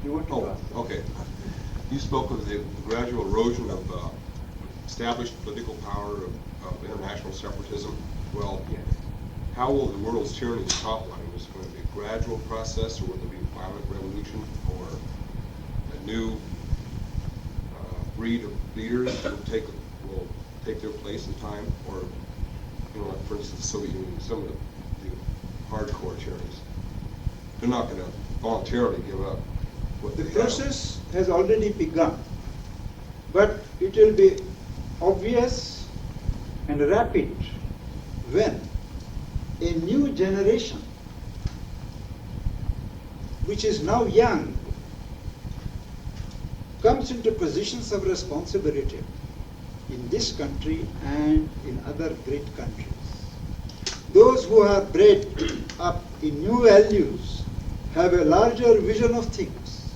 You want to Oh, ask? okay. You spoke of the gradual erosion of established political power of international separatism. Well, Yes. how will the world's tyranny stop line? Is it going to be a gradual process, or will there be a violent revolution, or a new breed of leaders will take their place in time, or, you know, like for instance, the Soviet Union, some of the hardcore tyrannies, they're not going to voluntarily give up what The they process has already begun, but it will be obvious and rapid when a new generation, which is now young, comes into positions of responsibility in this country and in other great countries. Those who are bred up in new values have a larger vision of things.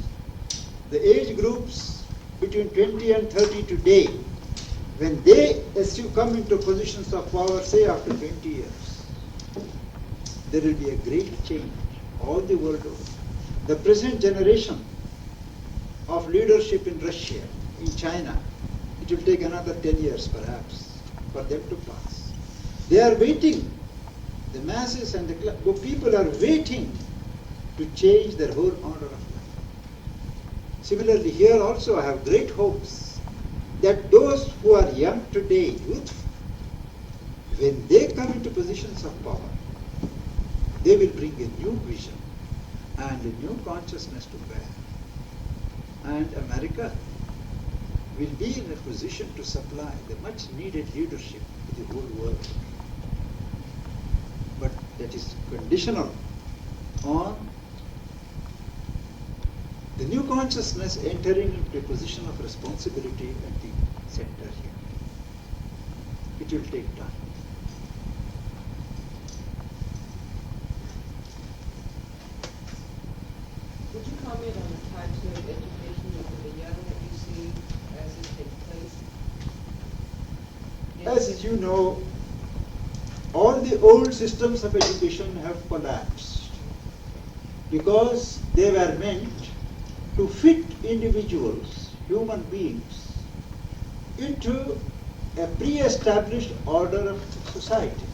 The age groups between 20 and 30 today, when they come into positions of power, say after 20 years, there will be a great change all the world over. The present generation of leadership in Russia, in China, it will take another 10 years perhaps for them to pass. They are waiting. The masses and the people are waiting to change their whole order of life. Similarly, here also I have great hopes that those who are young today, youthful, when they come into positions of power, they will bring a new vision and a new consciousness to bear. And America will be in a position to supply the much needed leadership to the whole world. But that is conditional on the new consciousness entering into a position of responsibility at the center here. It will take time. Would you comment on the types of education of the young that you see as it takes place? As you know, all the old systems of education have collapsed because they were meant to fit individuals, human beings, into a pre-established order of society.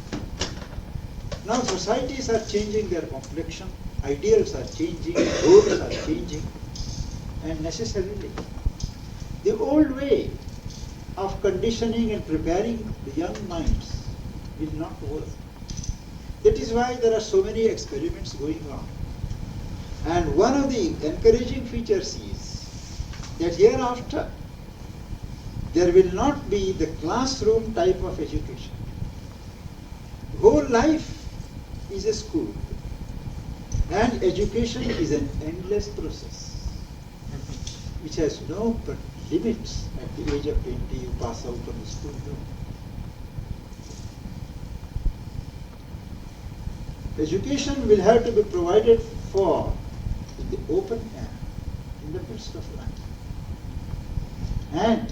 Now societies are changing their complexion, ideals are changing, goals are changing, and necessarily the old way of conditioning and preparing the young minds will not work. That is why there are so many experiments going on. And one of the encouraging features is that hereafter there will not be the classroom type of education. Whole life is a school, and education is an endless process which has no limits. At the age of 20 you pass out from the school door. Education will have to be provided for in the open air, in the midst of life. And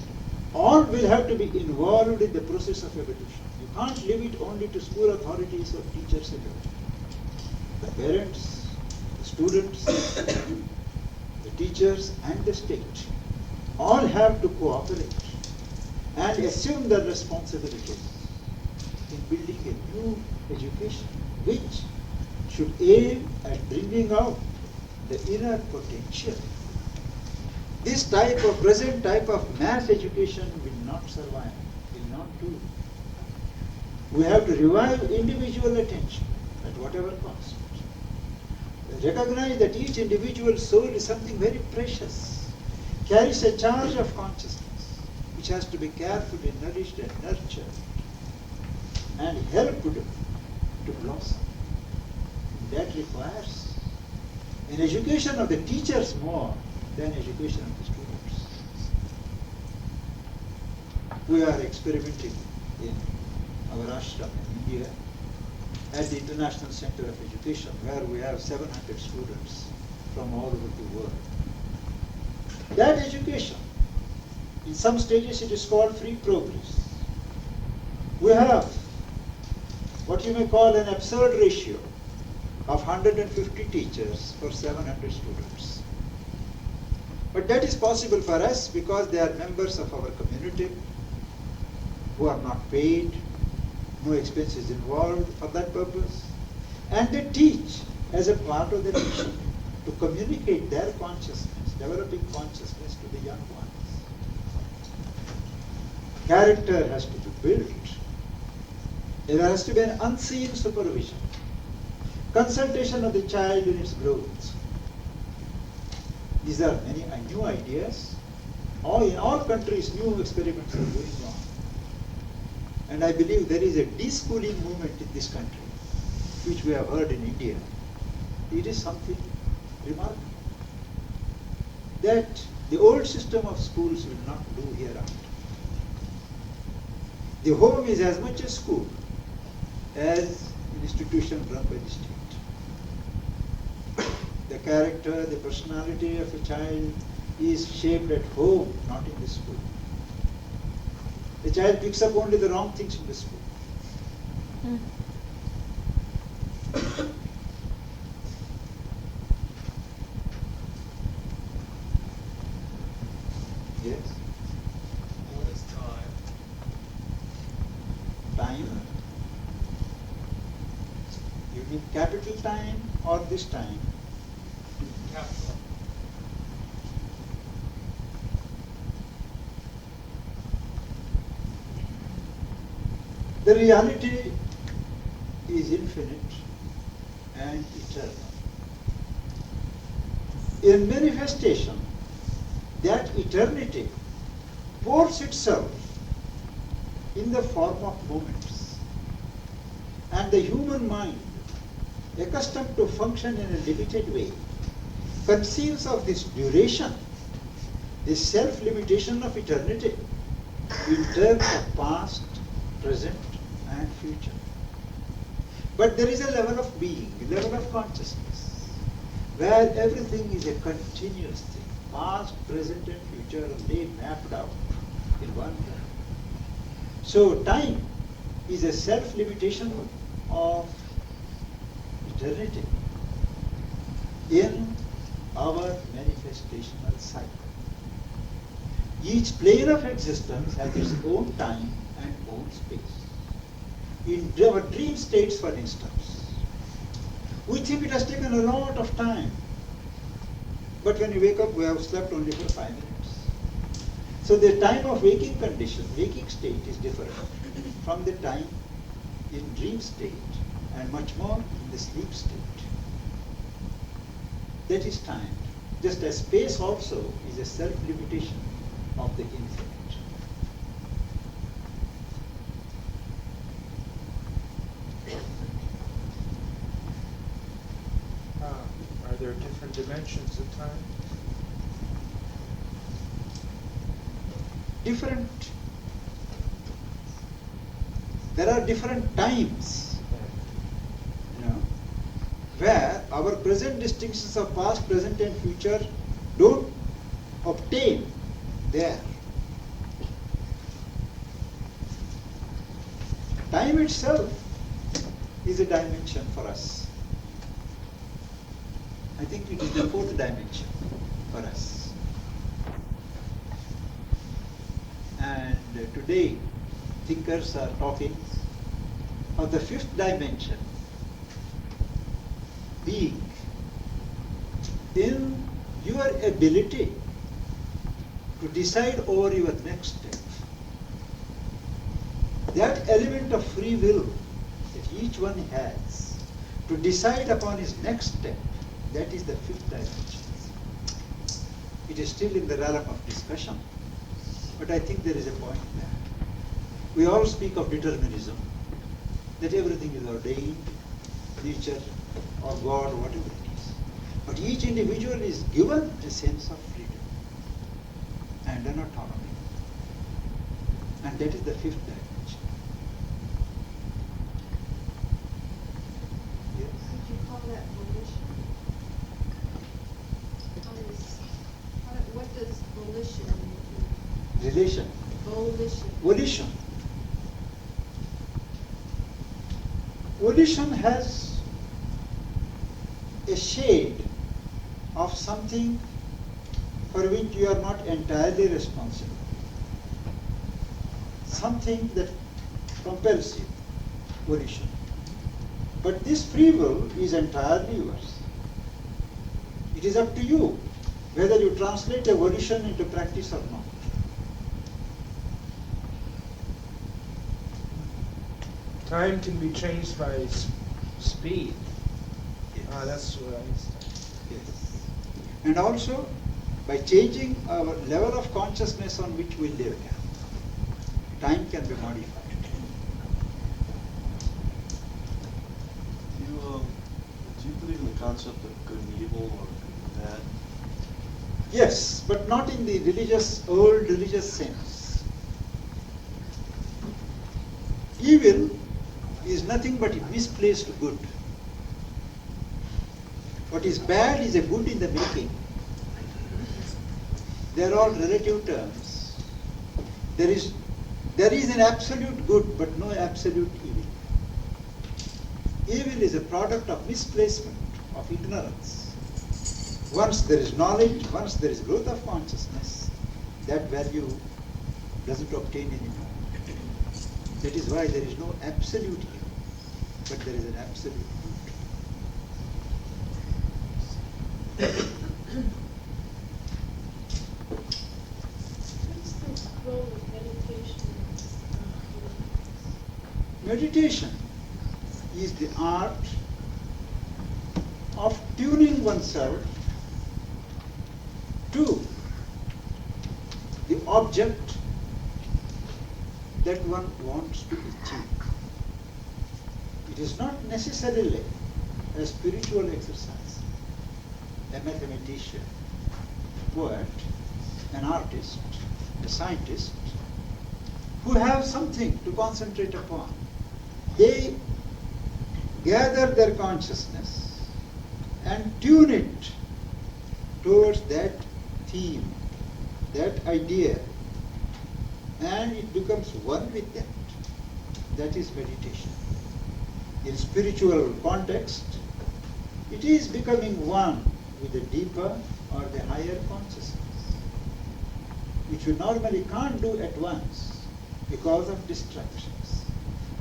all will have to be involved in the process of evolution. You can't leave it only to school authorities or teachers alone. The parents, the students, the teachers and the state all have to cooperate and assume their responsibilities in building a new education which should aim at bringing out the inner potential. This present type of mass education will not survive, will not do. We have to revive individual attention at whatever cost. Recognize that each individual soul is something very precious, carries a charge of consciousness, which has to be carefully nourished and nurtured and helped to blossom. That requires an education of the teachers more than education of the students. We are experimenting in our ashram in India at the International Center of Education, where we have 700 students from all over the world. That education, in some stages it is called free progress. We have what you may call an absurd ratio of 150 teachers for 700 students. But that is possible for us because they are members of our community who are not paid, no expenses involved for that purpose, and they teach as a part of the mission to communicate their consciousness, developing consciousness to the young ones. Character has to be built. There has to be an unseen supervision, consultation of the child in its growth. These are many new ideas. In all countries, new experiments are going on. And I believe there is a deschooling movement in this country, which we have heard in India. It is something remarkable that the old system of schools will not do hereafter. The home is as much a school as an institution run by the state. The character, the personality of a child is shaped at home, not in the school. The child picks up only the wrong things in the school. Yes? What is time? Time. You mean capital time or this time? Capital. The reality is infinite and eternal. In manifestation, that eternity pours itself in the form of moments. And the human mind, accustomed to function in a limited way, conceives of this duration, this self-limitation of eternity, in terms of past, present, and future. But there is a level of being, a level of consciousness, where everything is a continuous thing. Past, present, and future are laid mapped out in one plan. So time is a self-limitation of eternity in our manifestational cycle. Each plane of existence has its own time and own space. In our dream states, for instance, we think it has taken a lot of time. But when we wake up, we have slept only for 5 minutes. So the time of waking condition, waking state is different from the time in dream state and much more in the sleep state. That is time. Just as space also is a self-limitation of the infinite. Are there different dimensions of time? There are different times, where our present distinctions of past, present, and future don't obtain there. Time itself is a dimension for us. I think it is the fourth dimension for us. And today, thinkers are talking of the fifth dimension being in your ability to decide over your next step. That element of free will that each one has to decide upon his next step, that is the fifth dimension. It is still in the realm of discussion, but I think there is a point there. We all speak of determinism, that everything is ordained, nature or God or whatever it is. But each individual is given a sense of freedom and an autonomy. And that is the fifth dimension. Yes? Could you call that volition? What does Volition. Volition. Volition has a shade of something for which you are not entirely responsible. Something that compels you, volition. But this free will is entirely yours. It is up to you whether you translate a volition into practice or not. Time can be changed by speed. Yes. That's what I understand. Yes. And also by changing our level of consciousness on which we live, time can be modified. Do you believe in the concept of good and evil or good and bad? Yes, but not in the old religious sense. Evil is nothing but a misplaced good. What is bad is a good in the making. They are all relative terms. There is an absolute good, but no absolute evil. Evil is a product of misplacement, of ignorance. Once there is knowledge, once there is growth of consciousness, that value doesn't obtain anymore. That is why there is no absolute evil, but there is an absolute good. What's the role of meditation? Meditation is the art of tuning oneself to the object that one wants to achieve. It is not necessarily a spiritual exercise. A mathematician, a poet, an artist, a scientist, who have something to concentrate upon, they gather their consciousness and tune it towards that theme, that idea, and it becomes one with that. That is meditation. In spiritual context, it is becoming one with the deeper or the higher consciousness, which we normally can't do at once because of distractions.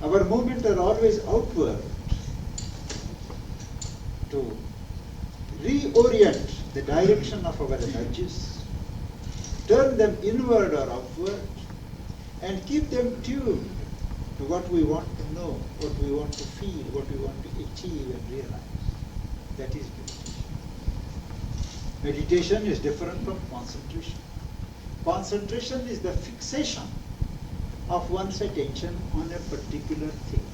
Our movements are always outward to reorient the direction of our energies, turn them inward or outward, and keep them tuned to what we want to know, what we want to feel, what we want to achieve and realize. That is meditation. Meditation is different from concentration. Concentration is the fixation of one's attention on a particular thing.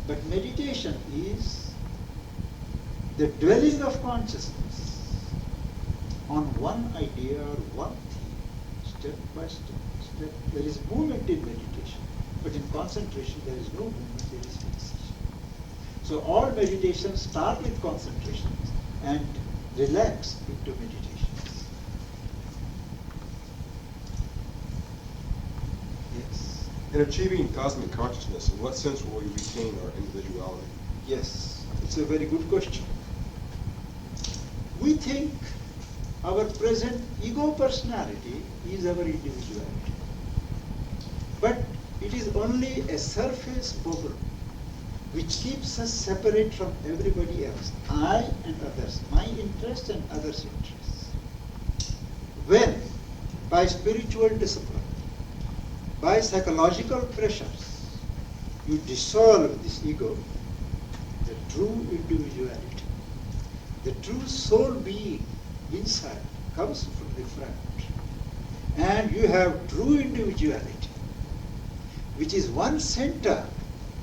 But meditation is the dwelling of consciousness on one idea or one thing, step by step. There is movement in meditation, but in concentration there is no movement, there is fixation. So all meditations start with concentration and relax into meditations. Yes. In achieving cosmic consciousness, in what sense will we retain our individuality? Yes, it's a very good question. We think our present ego personality is our individuality. But it is only a surface bubble which keeps us separate from everybody else, I and others, my interest and others' interests. When, by spiritual discipline, by psychological pressures, you dissolve this ego, the true individuality, the true soul being inside comes from the front. And you have true individuality, which is one center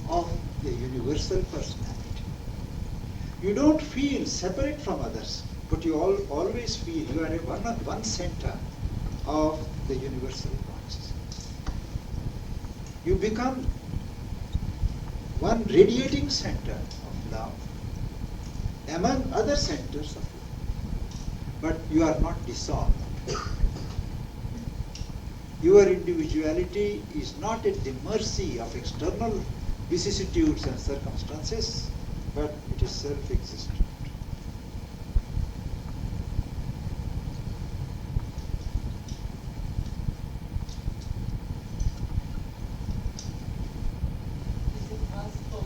of the universal personality. You don't feel separate from others, but you always feel you are one center of the universal consciousness. You become one radiating center of love among other centers of love, but you are not dissolved. Your individuality is not at the mercy of external vicissitudes and circumstances, but it is self-existent. Is it possible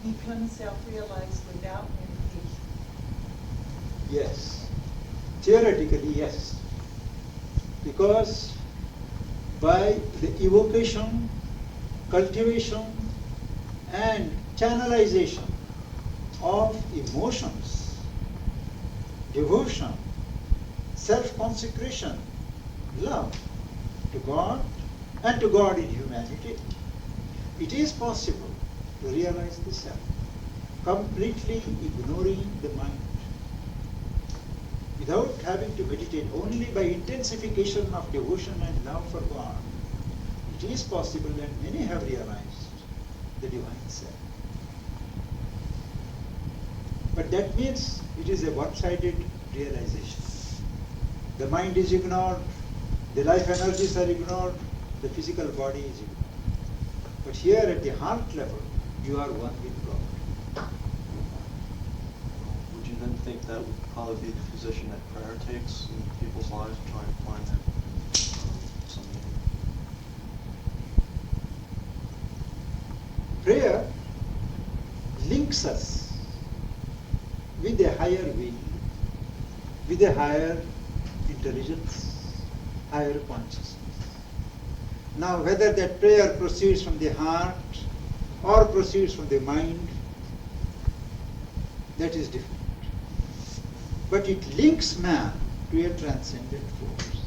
to become self-realized without meditation? Yes. Theoretically, yes. Because by the evocation, cultivation, and channelization of emotions, devotion, self-consecration, love to God and to God in humanity, it is possible to realize the self, completely ignoring the mind, without having to meditate. Only by intensification of devotion and love for God, it is possible, and many have realized the divine self. But that means it is a one-sided realization. The mind is ignored, the life energies are ignored, the physical body is ignored. But here at the heart level, you are one with God. Would you then think that would probably be the position that prayer takes in people's lives to try and find that some meaning? Prayer links us with a higher will, with a higher intelligence, higher consciousness. Now, whether that prayer proceeds from the heart or proceeds from the mind, that is different. But it links man to a transcendent force.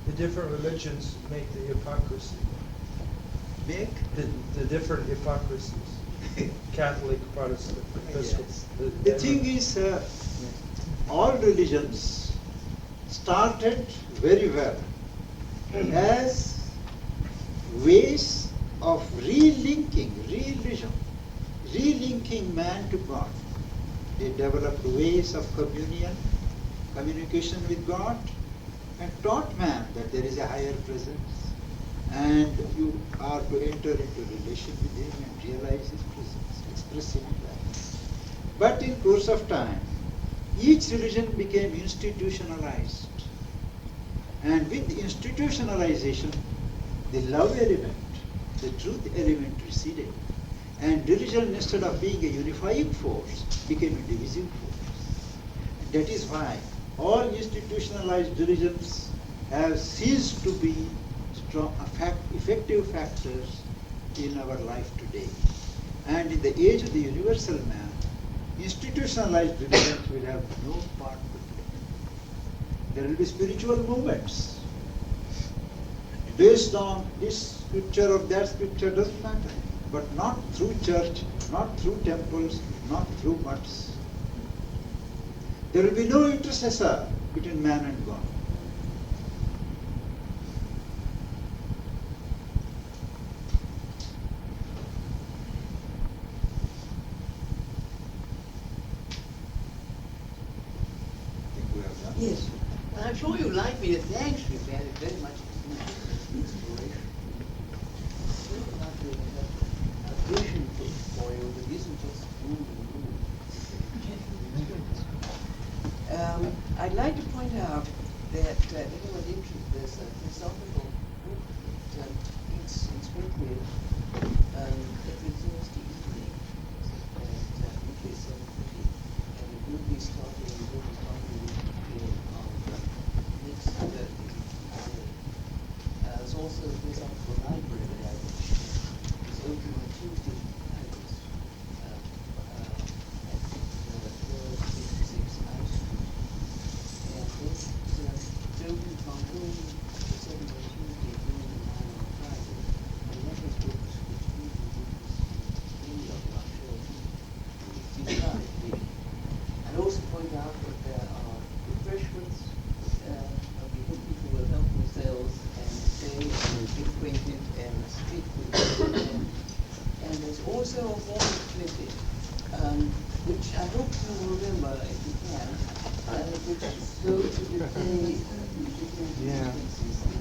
The different religions make the hypocrisy. Make? The different hypocrisies. Catholic, Protestant, Episcopal. Yes. The thing is, all religions started very well as ways of relinking man to God. They developed ways of communication with God, and taught man that there is a higher presence, and you are to enter into relation with him and realize his presence, express him in life. But in course of time, each religion became institutionalized. And with the institutionalization, the love element, the truth element receded. And religion, instead of being a unifying force, became a divising force. And that is why all institutionalized religions have ceased to be strong, effective factors in our life today. And in the age of the universal man, institutionalized religions will have no part to play. There will be spiritual movements based on this scripture or that scripture, doesn't matter. But not through church, not through temples, not through mutts. There will be no intercessor between man and God. I think we have done. Yes. Well, I'm sure you'd like me to thank you very much inspiration. I'd like to have a vision for you that isn't just gloom and gloom. I'd like to point out that anyone interested in this philosophical book that it's printed every Thursday evening at UK 7:30, and it will be starting next Thursday. There's also a philosophical library that is open on Tuesday nights at Floor 56 High Street. And this is open from noon to 7 on Tuesday, noon to 9 on Friday. And that is books which we will many of you, I'm sure, I'd also point out that there are refreshments. We hope people will help themselves and stay and get acquainted and speak with them. And there's also a morning clinic, which I hope you will remember if you can, which is go to the day huge again. Yeah. Differences